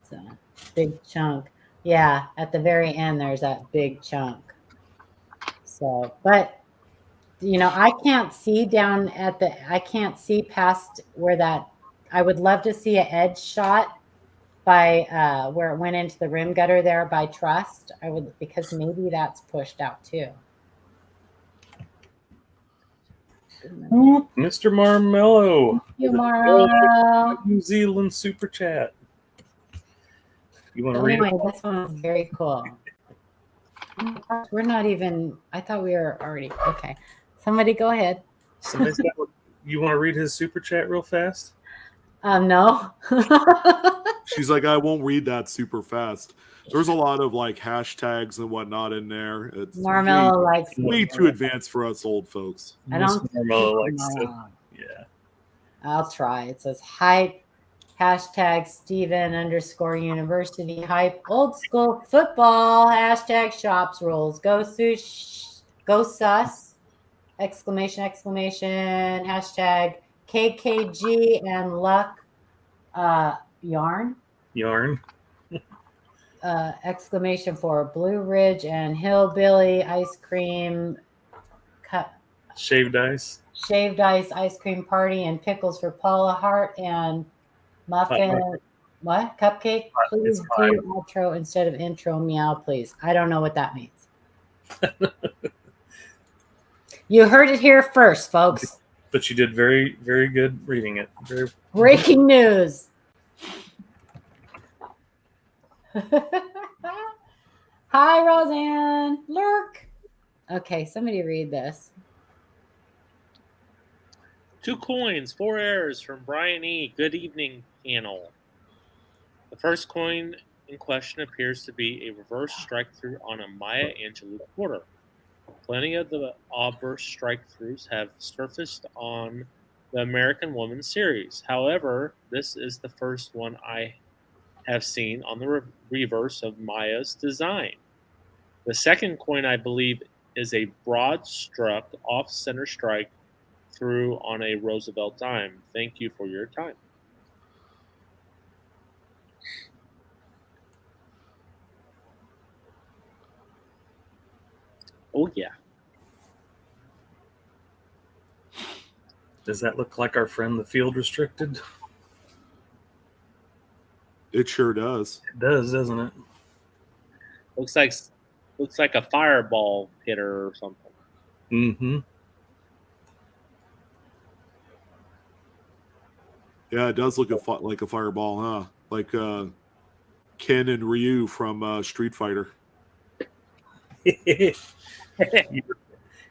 So big chunk. Yeah, at the very end there's that big chunk. So, but I can't see down at I can't see past where that. I would love to see an edge shot by where it went into the rim gutter there by Trust. I would, because maybe that's pushed out too. Ooh, Mr. Marmello. Thank you, Marlo. New Zealand super chat. You want to read Anyway, it? this one is very cool. Oh my gosh, we're not even. I thought we were already. Okay, somebody go ahead. You want to read his super chat real fast? No. She's like, I won't read that super fast. There's a lot of like hashtags and whatnot in there. It's Marmello likes way too advanced for us old folks. I don't. Marmello likes to. Yeah. I'll try. It says hype. Hashtag Steven_University hype. Old school football. Hashtag shops rules. Go Sush. Go sus. Exclamation. Hashtag KKG and luck. Yarn. Exclamation for Blue Ridge and Hillbilly ice cream. Shaved ice Ice cream party and pickles for Paula Hart and muffin. What? Cupcake? Please do outro instead of intro. Meow, please. I don't know what that means. You heard it here first, folks. But you did very, very good reading it. Breaking news. Hi, Roseanne. Lurk. Okay, somebody read this. 2 coins, 4 errors from Brian E. Good evening, panel. The first coin in question appears to be a reverse strike-through on a Maya Angelou quarter. Plenty of the obverse strike-throughs have surfaced on the American Woman series. However, this is the first one I have seen on the reverse of Maya's design. The second coin, I believe, is a broad-struck off-center strike through on a Roosevelt dime. Thank you for your time. Oh, yeah. Does that look like our friend the Field Restricted? It sure does. It does, doesn't it? Looks like a fireball hitter or something. Mm-hmm. Yeah, it does look like a fireball, huh? Like Ken and Ryu from Street Fighter.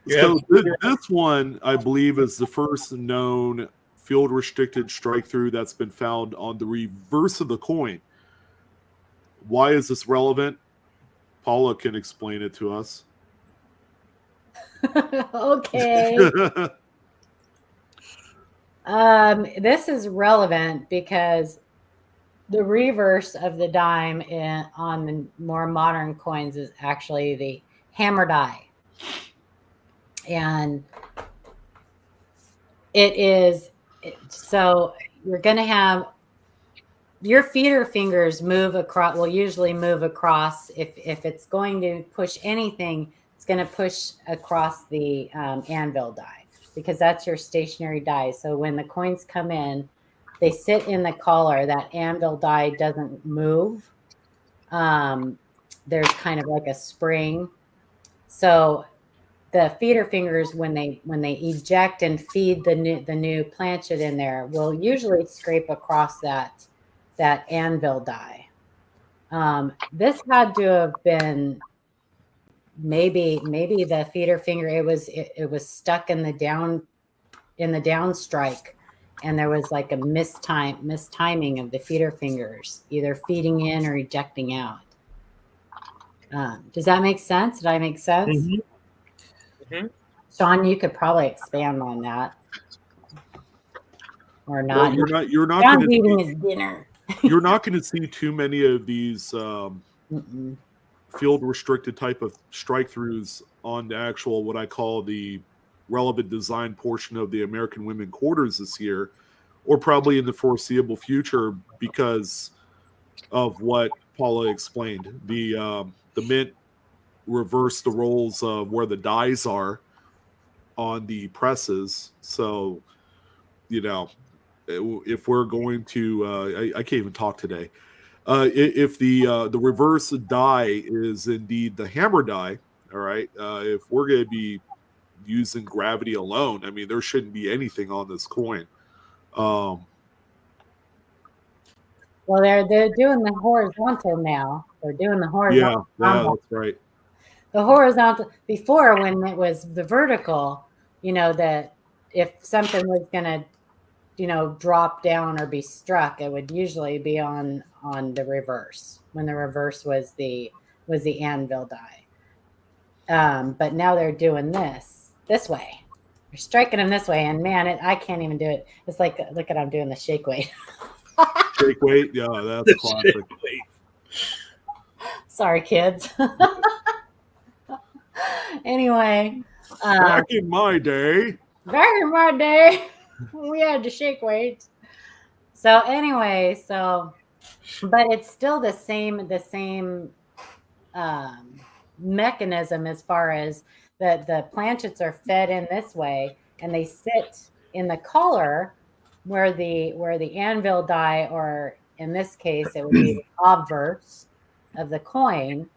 So this one, I believe, is the first known field restricted strike through that's been found on the reverse of the coin. Why is this relevant? Paula can explain it to us. Okay. This is relevant because the reverse of the dime on the more modern coins is actually the hammer die. And so you're going to have your feeder fingers will usually move across. If it's going to push anything, it's going to push across the anvil die, because that's your stationary die. So when the coins come in, they sit in the collar. That anvil die doesn't move. There's kind of like a spring. So the feeder fingers, when they eject and feed the new planchet in there, will usually scrape across that anvil die. This had to have been maybe the feeder finger. It was stuck in the down strike, and there was like a mistiming of the feeder fingers, either feeding in or ejecting out. Does that make sense? Did I make sense? Mm-hmm. Mm-hmm. Sean, you could probably expand on that. Or not. Well, you're not Sean's going to eating his dinner. You're not going to see too many of these field restricted type of strike throughs on the actual, what I call the relevant design portion of the American Women Quarters this year, or probably in the foreseeable future, because of what Paula explained. The Mint reversed the roles of where the dies are on the presses. So, you know, if we're going to, I can't even talk today. If the reverse die is indeed the hammer die, all right. If we're going to be using gravity alone, I mean, there shouldn't be anything on this coin. Well, they're doing the horizontal now. They're doing the horizontal. Yeah, that's right. The horizontal before, when it was the vertical, you know, that if something was going to, you know, drop down or be struck, it would usually be on the reverse, when the reverse was the anvil die. But now they're doing this way. They're striking them this way, and man, I can't even do it. It's like, look at, I'm doing the shake weight. Shake weight, yeah, that's classic. Sorry, kids. Anyway, back in my day, we had to shake weight. So anyway, but it's still the same mechanism, as far as the planchets are fed in this way, and they sit in the collar where the anvil die, or in this case it would be the obverse of the coin.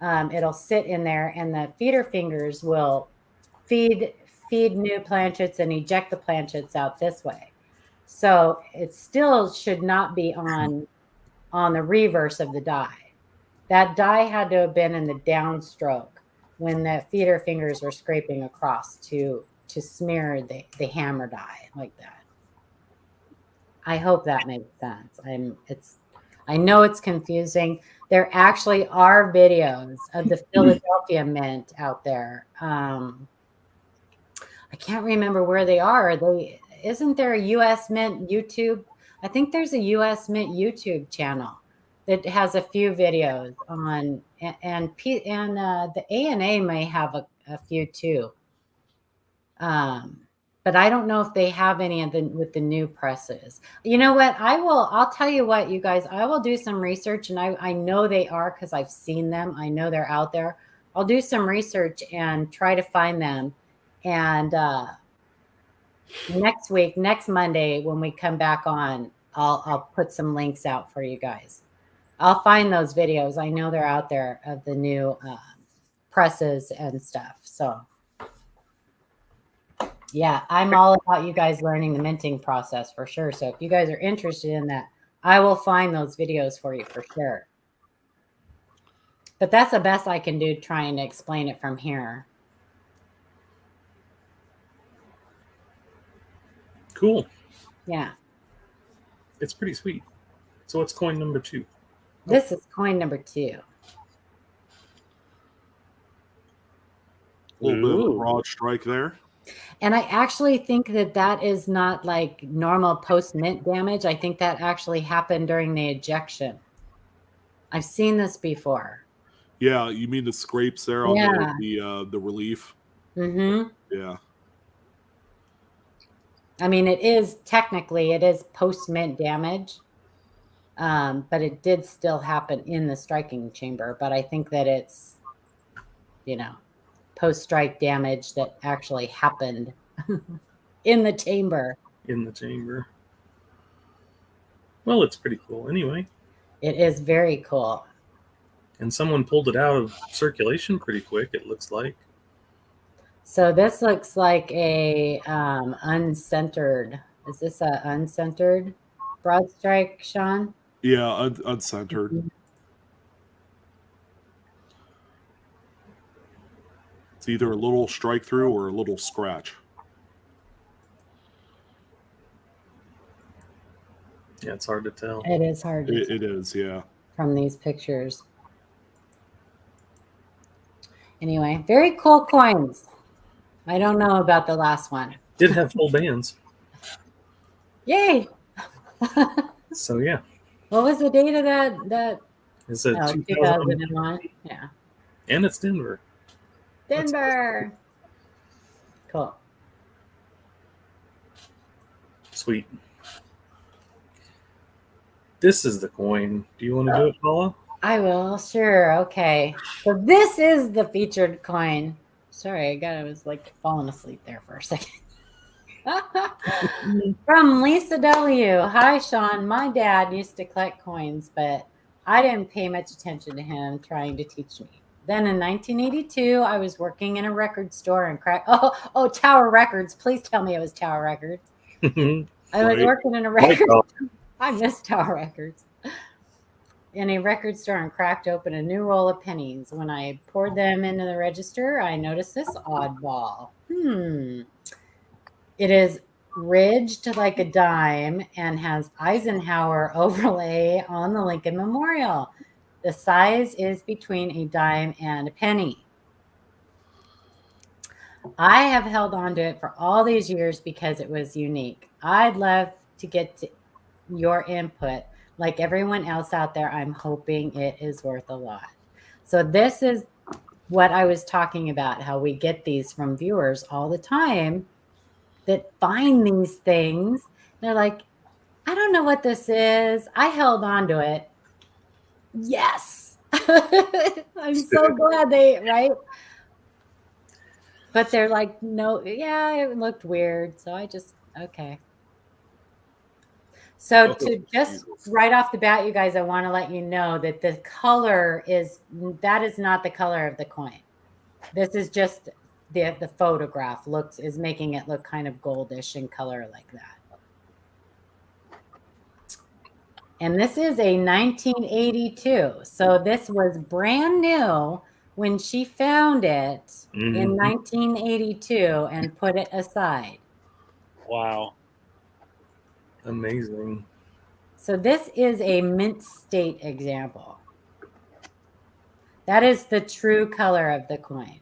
It'll sit in there, and the feeder fingers will feed new planchets and eject the planchets out this way. So it still should not be on the reverse of the die. That die had to have been in the downstroke when the feeder fingers were scraping across to smear the hammer die like that. I hope that makes sense. I know it's confusing. There actually are videos of the Philadelphia Mint out there. I can't remember where they are. Isn't there a U.S. Mint YouTube? I think there's a U.S. Mint YouTube channel that has a few videos on, and the ANA may have a few too. But I don't know if they have any with the new presses. You know what? I'll tell you what, you guys, I will do some research, and I know they are, because I've seen them. I know they're out there. I'll do some research and try to find them. And next Monday, when we come back on, I'll put some links out for you guys. I'll find those videos. I know they're out there of the new presses and stuff. So yeah, I'm all about you guys learning the minting process for sure. So if you guys are interested in that, I will find those videos for you for sure. But that's the best I can do, trying to explain it from here. Cool. Yeah. It's pretty sweet. So what's coin number 2? This is coin number 2. A little bit of a broad strike there. And I actually think that is not like normal post-mint damage. I think that actually happened during the ejection. I've seen this before. Yeah, you mean the scrapes there on the relief? Mm-hmm. Yeah. I mean, it is post-mint damage, but it did still happen in the striking chamber. But I think that it's, post-strike damage that actually happened in the chamber. In the chamber. Well, it's pretty cool anyway. It is very cool. And someone pulled it out of circulation pretty quick, it looks like. So this looks like a uncentered. Is this a uncentered broad strike, Sean? Yeah, uncentered. Mm-hmm. It's either a little strike through or a little scratch. Yeah, it's hard to tell. It is hard to tell It is, yeah. from these pictures. Anyway, very cool coins. I don't know about the last one. Did have full bands. Yay! So yeah. What was the date of that? It's a 2001. Yeah. And it's Denver. Denver. Cool. Sweet. This is the coin. Do you want to do it, Paula? I will. Sure. Okay. So this is the featured coin. Sorry, I was like falling asleep there for a second. From Lisa W. Hi, Sean. My dad used to collect coins, but I didn't pay much attention to him trying to teach me. Then in 1982, I was working in a record store and Tower Records. Please tell me it was Tower Records. I was working in a record. I miss Tower Records. In a record store and cracked open a new roll of pennies. When I poured them into the register, I noticed this oddball. It is ridged like a dime and has Eisenhower overlay on the Lincoln Memorial. The size is between a dime and a penny. I have held on to it for all these years because it was unique. I'd love to get to your input. Like everyone else out there, I'm hoping it is worth a lot. So this is what I was talking about, how we get these from viewers all the time that find these things. They're like, I don't know what this is. I held on to it. Yes. I'm so glad right? But they're like, no, yeah, it looked weird. So okay. So to just right off the bat, you guys, I want to let you know that the color that is not the color of the coin. This is just the photograph is making it look kind of goldish in color like that. And this is a 1982. So this was brand new when she found it in 1982 and put it aside. Wow. Amazing. So this is a mint state example. That is the true color of the coin.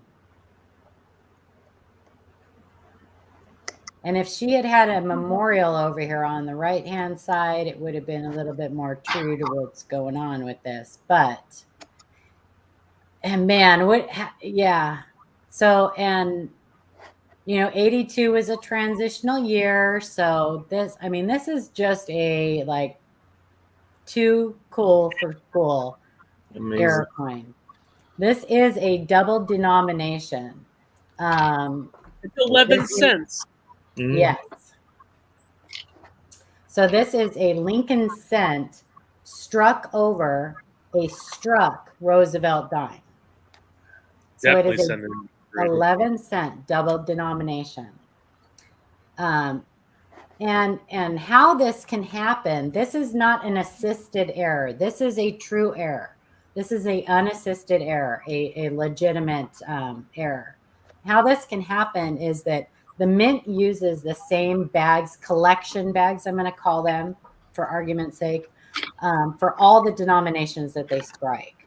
And if she had had a memorial over here on the right-hand side, it would have been a little bit more true to what's going on with this. But, and man, yeah. So, and, 82 was a transitional year. So this is just a too cool for school era coin. This is a double denomination. It's 11 cents. Yes. So this is a Lincoln cent struck over a struck Roosevelt dime. So Definitely it is an 11 cent double denomination. And how this can happen, this is not an assisted error. This is a true error. This is a unassisted error, a legitimate error. How this can happen is that the mint uses the same bags, collection bags, I'm going to call them for argument's sake, for all the denominations that they strike.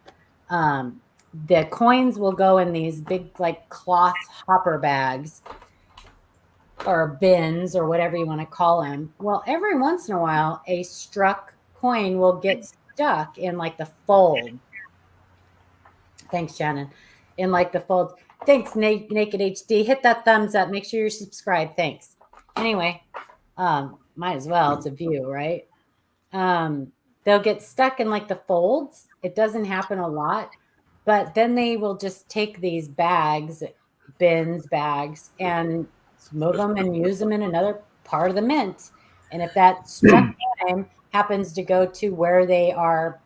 The coins will go in these big cloth hopper bags or bins or whatever you want to call them. Well, every once in a while, a struck coin will get stuck in the fold. Thanks, Shannon. In the fold. Thanks, Naked HD. Hit that thumbs up. Make sure you're subscribed. Thanks. Anyway, might as well. It's a view, right? They'll get stuck in the folds. It doesn't happen a lot, but then they will just take these bags, bags, and move them and use them in another part of the mint. And if that struck time happens to go to where they are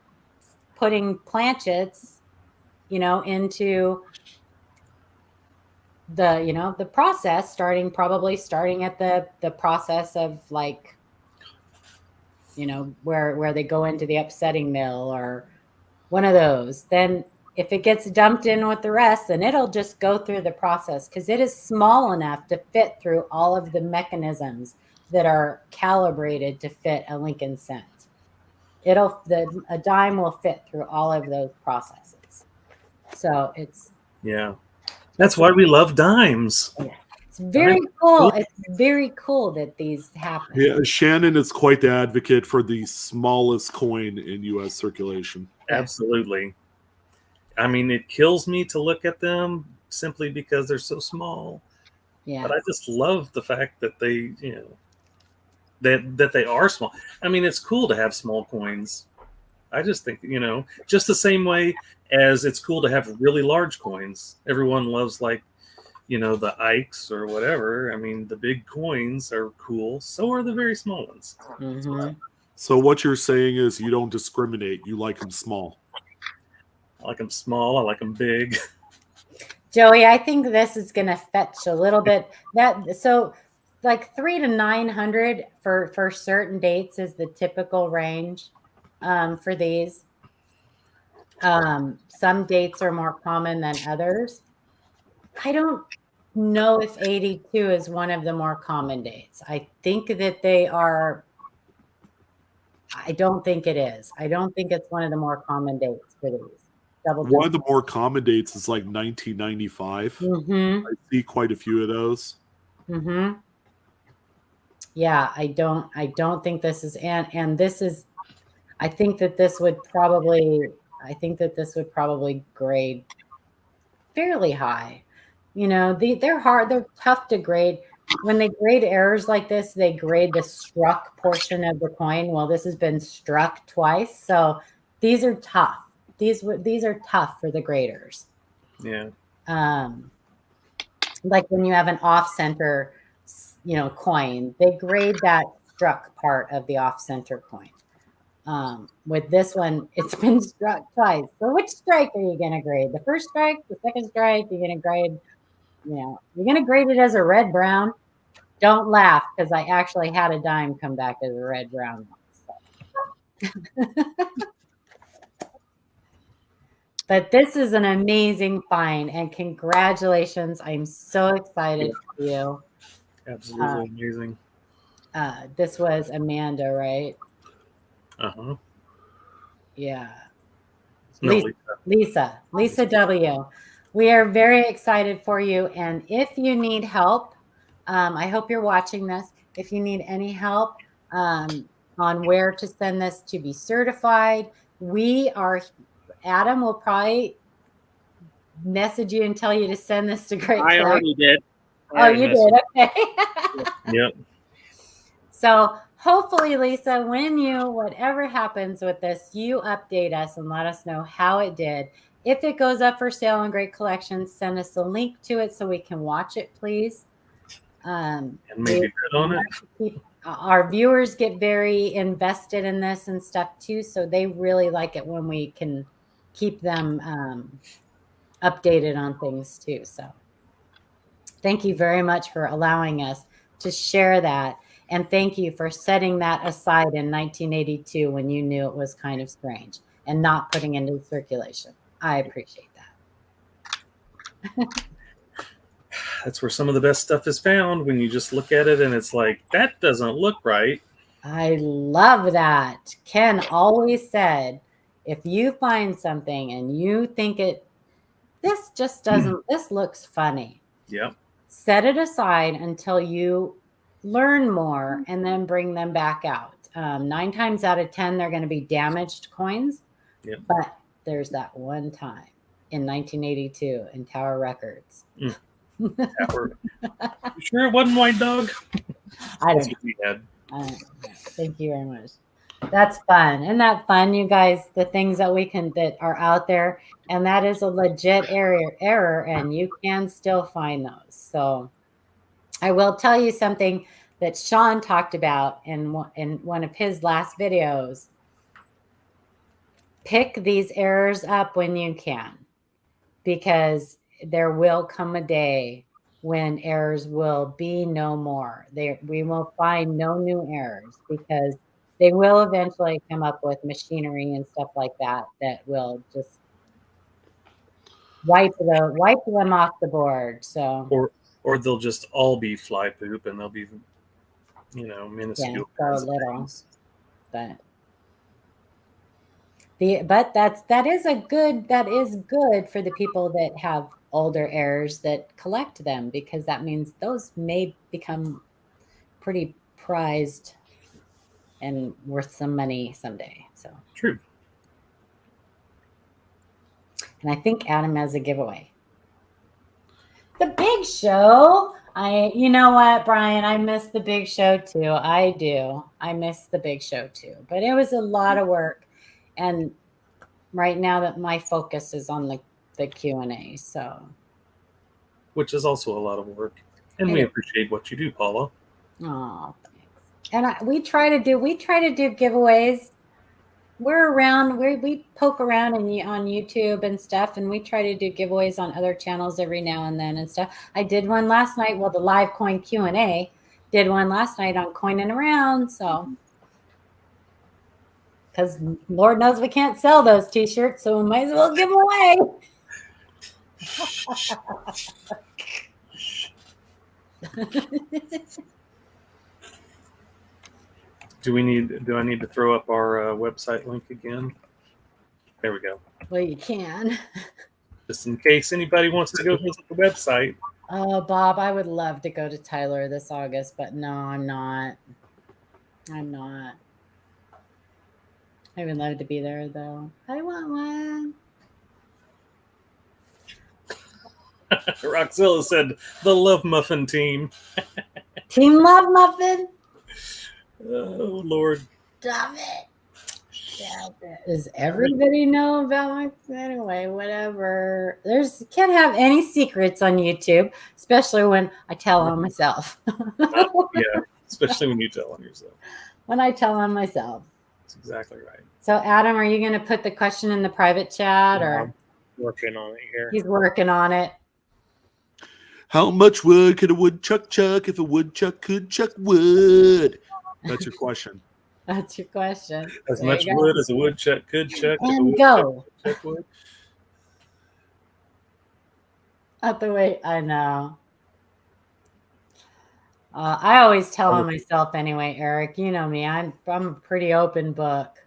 putting planchets, into the process, starting at the process of where they go into the upsetting mill or one of those, then if it gets dumped in with the rest, then it'll just go through the process because it is small enough to fit through all of the mechanisms that are calibrated to fit a Lincoln cent. a dime will fit through all of those processes. So it's that's why we love dimes. It's very cool. It's very cool that these happen. Yeah, Shannon is quite the advocate for the smallest coin in U.S. circulation. Absolutely. I mean, it kills me to look at them simply because they're so small. Yeah. But I just love the fact that they, that they are small. I mean, it's cool to have small coins. I just think, just the same way as it's cool to have really large coins. Everyone loves the Ikes or whatever. I mean, the big coins are cool. So are the very small ones. Mm-hmm. So what you're saying is you don't discriminate. You like them small. I like them small. I like them big. Joey, I think this is going to fetch a little bit. So like 300 to 900 for certain dates is the typical range for these. Some dates are more common than others. I don't know if 82 is one of the more common dates. I think that they are. I don't think it is. I don't think it's one of the more common dates for these. One of the more common dates is like 1995. Mm-hmm. I see quite a few of those. Mm-hmm. Yeah, I don't think this is and this is. I think that this would probably grade fairly high. They're hard, they're tough to grade. When they grade errors like this, they grade the struck portion of the coin. Well, this has been struck twice, so these are tough. These are tough for the graders. Yeah. Like when you have an off-center, coin, they grade that struck part of the off-center coin. With this one, it's been struck twice. So which strike are you going to grade? The first strike, the second strike? You're going to grade, you're going to grade it as a red brown. Don't laugh, because I actually had a dime come back as a red brown one. So. But this is an amazing find, and congratulations. I'm so excited for you. Absolutely amazing. This was Amanda, right? Uh-huh. Yeah. No, Lisa W. We are very excited for you. And if you need help, I hope you're watching this. If you need any help on where to send this to be certified, Adam will probably message you and tell you to send this to GreatCollections. I already did. You did? Okay. Yep. So hopefully, Lisa, whatever happens with this, you update us and let us know how it did. If it goes up for sale on GreatCollections, send us a link to it so we can watch it, please. And maybe bid on it. Our viewers get very invested in this and stuff too, so they really like it when we can keep them updated on things too. So thank you very much for allowing us to share that. And thank you for setting that aside in 1982 when you knew it was kind of strange and not putting it into circulation. I appreciate that. That's where some of the best stuff is found, when you just look at it and it's like, that doesn't look right. I love that. Ken always said, if you find something and you think this just doesn't, this looks funny. Yep. Set it aside until you learn more and then bring them back out. 9 times out of 10, they're going to be damaged coins. Yep. But there's that one time in 1982 in Tower Records. You sure it wasn't White Dog? I don't know. Thank you very much. That's fun. Isn't that fun, you guys? The things that are out there, and that is a legit error, and you can still find those. So I will tell you something that Sean talked about in one of his last videos. Pick these errors up when you can, because there will come a day when errors will be no more. We will find no new errors, because they will eventually come up with machinery and stuff like that will just wipe them off the board. So or they'll just all be fly poop, and they'll be minuscule. So little. But But that is good for the people that have older heirs that collect them, because that means those may become pretty prized and worth some money someday. So True. And I think Adam has a giveaway. The big show. You know what, Brian? I miss the big show too. I do. I miss the big show too. But it was a lot of work. And right now that my focus is on the Q&A. So, which is also a lot of work. And we appreciate what you do, Paula. Oh, thanks. And we try to do giveaways. We're around, we poke around on YouTube and stuff, and we try to do giveaways on other channels every now and then and stuff. I did one last night. Well, the live coin Q&A did one last night on Coining Around. So, because Lord knows we can't sell those t-shirts, so we might as well give them away. Do I need to throw up our website link again? There we go. Well, you can. Just in case anybody wants to go visit the website. Oh, Bob, I would love to go to Tyler this August, but no, I'm not. I would love to be there, though. I want one. Roxilla said the Love Muffin team. Team Love Muffin? Oh, Lord. Stop it. Does everybody know about my... Anyway, whatever. Can't have any secrets on YouTube, especially when I tell on myself. Yeah, especially when you tell on yourself. When I tell on myself. That's exactly right. So, Adam, are you going to put the question in the private chat? Or I'm working on it here. He's working on it. How much wood could a woodchuck chuck if a woodchuck could chuck wood? That's your question. That's your question. As much wood as a woodchuck could chuck. And go. Chuck wood. Not the way I know. I always tell on myself anyway, Eric. You know me. I'm a pretty open book.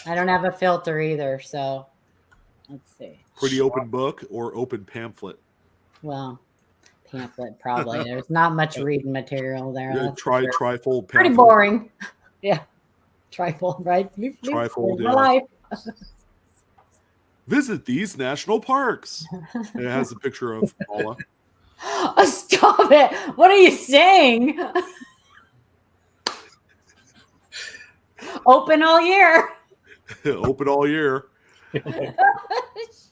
I don't have a filter either. So let's see. Pretty open book or open pamphlet? Well, pamphlet probably. There's not much reading material there. Yeah, trifold pamphlet. Pretty boring. Yeah. Trifold, right? Trifold, yeah. Life. Visit these national parks. It has a picture of Paula. Oh, stop it. What are you saying? Open all year. Open all year.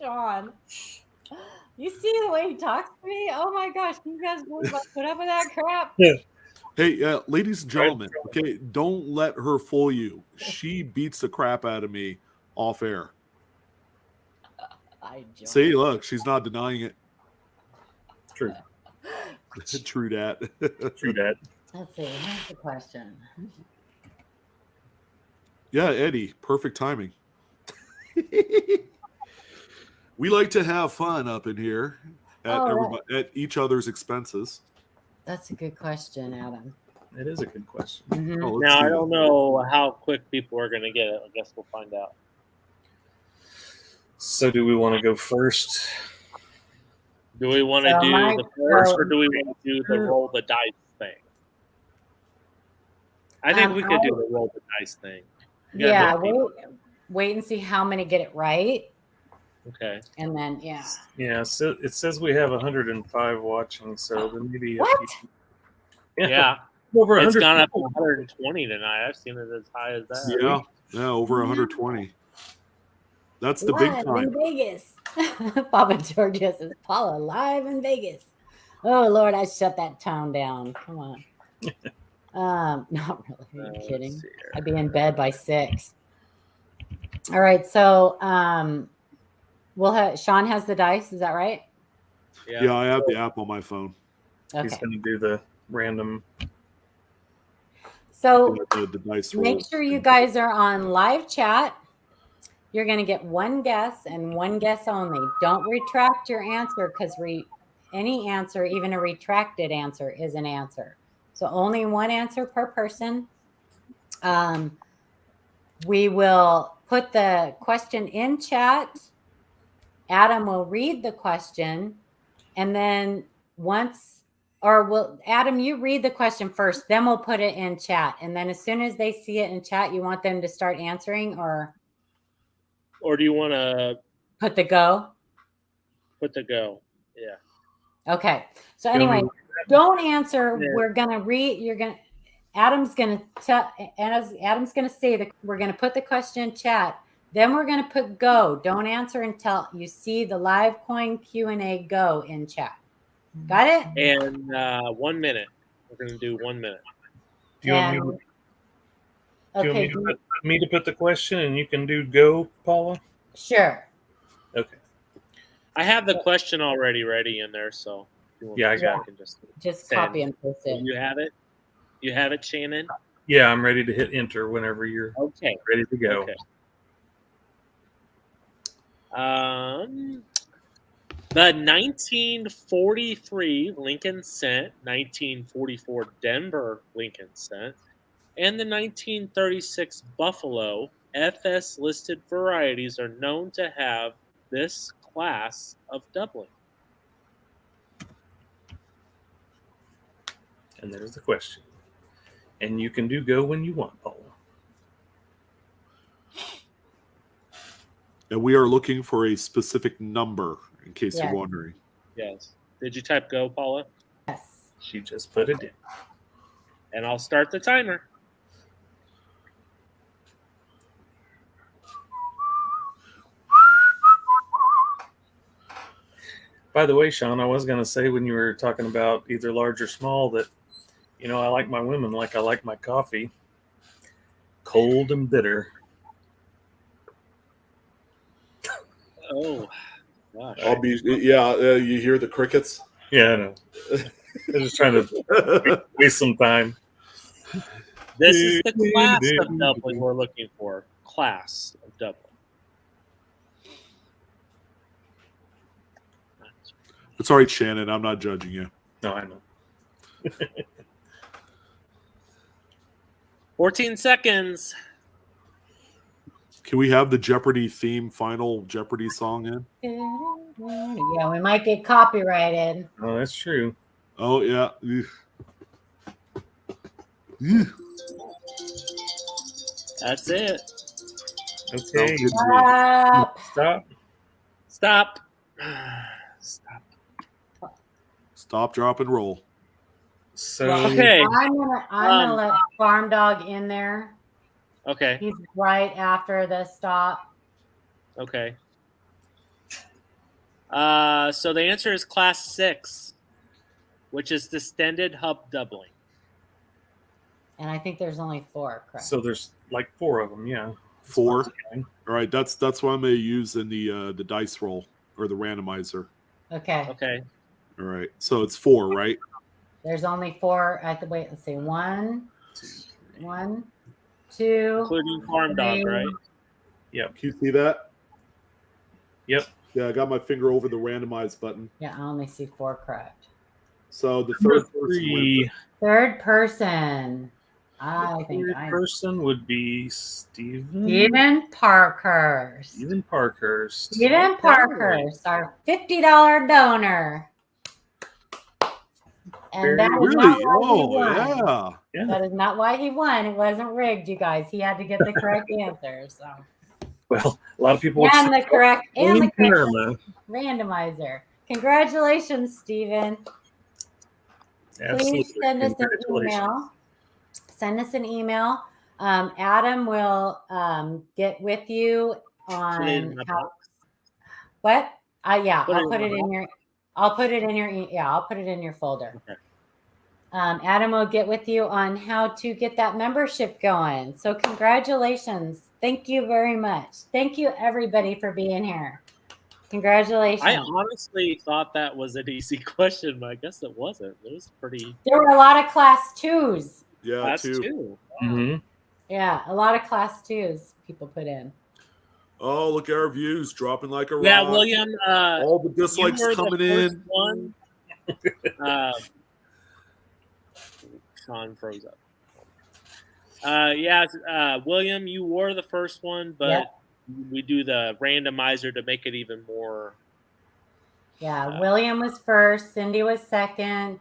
Sean. You see the way he talks to me? Oh my gosh. You guys put up with that crap? Yeah. Hey, ladies and gentlemen, okay, don't let her fool you. She beats the crap out of me off air. See, look, she's not denying it. True. True dat. True dat. Let's see. Here's the question. Yeah, Eddie, perfect timing. We like to have fun up in here at each other's expenses. That's a good question, Adam. It is a good question. Mm-hmm. Oh, Now, I don't know how quick people are going to get it. I guess we'll find out. So do we want to go first? Do we want to do the first, or do we want to do the roll the dice thing? I think we could do the roll the dice thing. Yeah, wait and see how many get it right. Okay. And then, yeah. Yeah, so it says we have 105 watching, so then maybe... What? Yeah. Over it's gone up to 120 tonight. I've seen it as high as that. Yeah, over 120. That's the big time. In Vegas. Papa Georgia says, Paula, live in Vegas. Oh, Lord, I shut that town down. Come on. Not really. Are you kidding? I'd be in bed by 6. All right, so Sean has the dice. Is that right? Yeah, I have the app on my phone. Okay. He's going to do the random. So the dice roll. Make sure you guys are on live chat. You're going to get one guess and one guess only. Don't retract your answer, because any answer, even a retracted answer, is an answer. So only one answer per person. We will put the question in chat. Adam will read the question, and then Adam, you read the question first, then we'll put it in chat. And then as soon as they see it in chat, you want them to start answering, or do you want to put the go? Put the go. Yeah. Okay. So anyway, don't answer. Yeah. We're gonna read. Adam's gonna say that we're gonna put the question in chat. Then we're gonna put go. Don't answer until you see the live coin Q&A go in chat. Got it? And 1 minute. We're gonna do 1 minute. Do you want me to put the question and you can do go, Paula? Sure. Okay. I have the question already ready in there, so yeah, I got it. Just copy and paste it. You have it? You have it, Shannon? Yeah, I'm ready to hit enter whenever you're ready to go. Okay. The 1943 Lincoln Cent, 1944 Denver Lincoln Cent, and the 1936 Buffalo FS listed varieties are known to have this class of doubling. And there's the question. And you can do go when you want, Paula. And we are looking for a specific number, in case you're wondering. Yes. Did you type go, Paula? Yes. She just put it in. And I'll start the timer. By the way, Sean, I was going to say when you were talking about either large or small that, I like my women like I like my coffee. Cold and bitter. Oh, gosh. You hear the crickets? Yeah, I know. I'm just trying to waste some time. This is the class of doubling we're looking for. Class of doubling. It's all right, Shannon. I'm not judging you. No, I know. 14 seconds. Can we have the Jeopardy theme, final Jeopardy song in? Yeah, we might get copyrighted. Oh, that's true. Oh, yeah. That's it. Okay. Stop. Stop, drop, and roll. So okay. I'm gonna let Farm Dog in there. Okay. He's right after the stop. Okay. So the answer is class 6, which is distended hub doubling. And I think there's only 4, correct? So there's like 4 of them, yeah. 4. All right, that's what I'm going to use in the dice roll or the randomizer. Okay. Okay. All right, so it's 4, right? There's only 4. Let's see. 1, 2, including Farm Dog, right? Yep. Can you see that? Yep. Yeah, I got my finger over the randomize button. Yeah, I only see 4 correct. So the third person. Third person would be Stephen Parkhurst. Stephen Parkhurst. Stephen Parkhurst, our $50 donor. And that is not why he won. Yeah. That is not why he won. It wasn't rigged, you guys. He had to get the correct answer. So. Well, a lot of people and the correct randomizer. Congratulations, Stephen. Absolutely. Please send us an email. Send us an email. Adam will get with you on how. What? Yeah, I'll put it in your. I'll put it in your. Yeah, I'll put it in your folder. Okay. Adam will get with you on how to get that membership going. So congratulations. Thank you very much. Thank you, everybody, for being here. Congratulations. I honestly thought that was an easy question, but I guess it wasn't. It was pretty. There were a lot of class 2s. Yeah, class 2. 2. Wow. Mm-hmm. Yeah, a lot of class 2s people put in. Oh, look at our views dropping like a rock. Yeah, William. All the dislikes coming in. One. Sean froze up. William, you were the first one, but we do the randomizer to make it even more. Yeah, William was first, Cindy was second,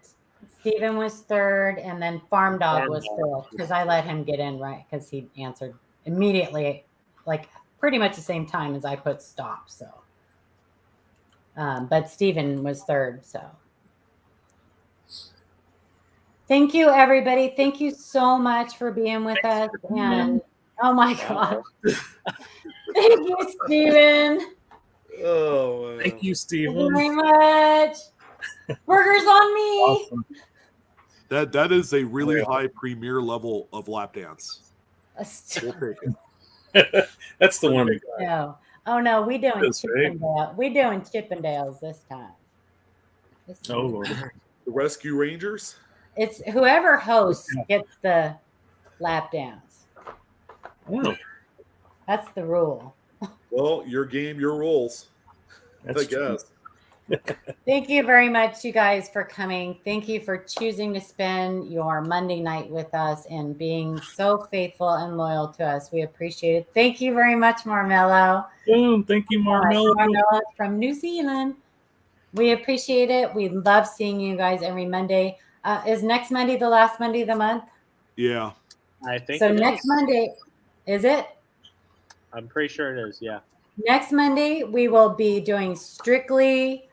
Stephen was third, and then Farm Dog was fourth because I let him get in right because he answered immediately, like pretty much the same time as I put stop. So, but Stephen was third. So, thank you, everybody. Thank you so much for being with us. And oh my God, thank you, Stephen. Oh, Thank you, Stephen. Thank you very much. Burgers on me. Awesome. that is a really high premier level of lap dance. We'll take it. That's the one. No. Oh no, we doing That's right. Chippendale. We doing Chippendales this time. Oh Lord. The Rescue Rangers. It's whoever hosts gets the lap dance. Oh, That's the rule. Well, your game, your rules. that's I guess. Thank you very much, you guys, for coming. Thank you for choosing to spend your Monday night with us and being so faithful and loyal to us. We appreciate it. Thank you very much, Marmello. Boom. Thank you, Marmello. Marmello from New Zealand. We appreciate it. We love seeing you guys every Monday. Is next Monday the last Monday of the month? Yeah. I think So it next is. Monday, is it? I'm pretty sure it is. Yeah. Next Monday, we will be doing strictly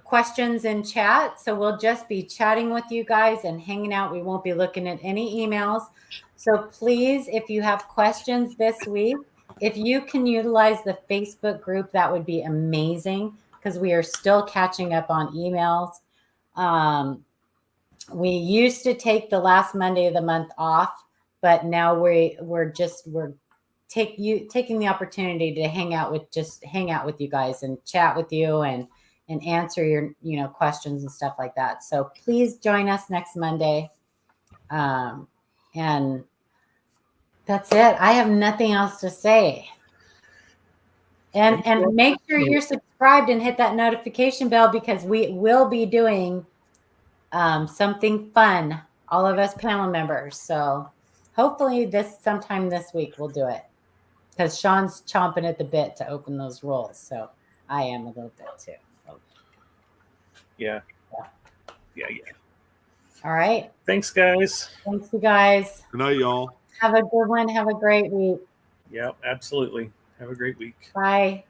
questions in chat. So we'll just be chatting with you guys and hanging out. We won't be looking at any emails. So please, if you have questions this week, if you can utilize the Facebook group, that would be amazing because we are still catching up on emails. We used to take the last Monday of the month off, but now we're taking the opportunity to hang out with you guys and chat with you and answer your questions and stuff like that. So please join us next Monday. And that's it. I have nothing else to say. And make sure you're subscribed and hit that notification bell because we will be doing something fun, all of us panel members. So hopefully sometime this week we'll do it. Because Sean's chomping at the bit to open those rolls. So I am a little bit too. Yeah. All right. Thanks, guys. Thanks, you guys. Good night, y'all. Have a good one. Have a great week. Yeah, absolutely. Have a great week. Bye.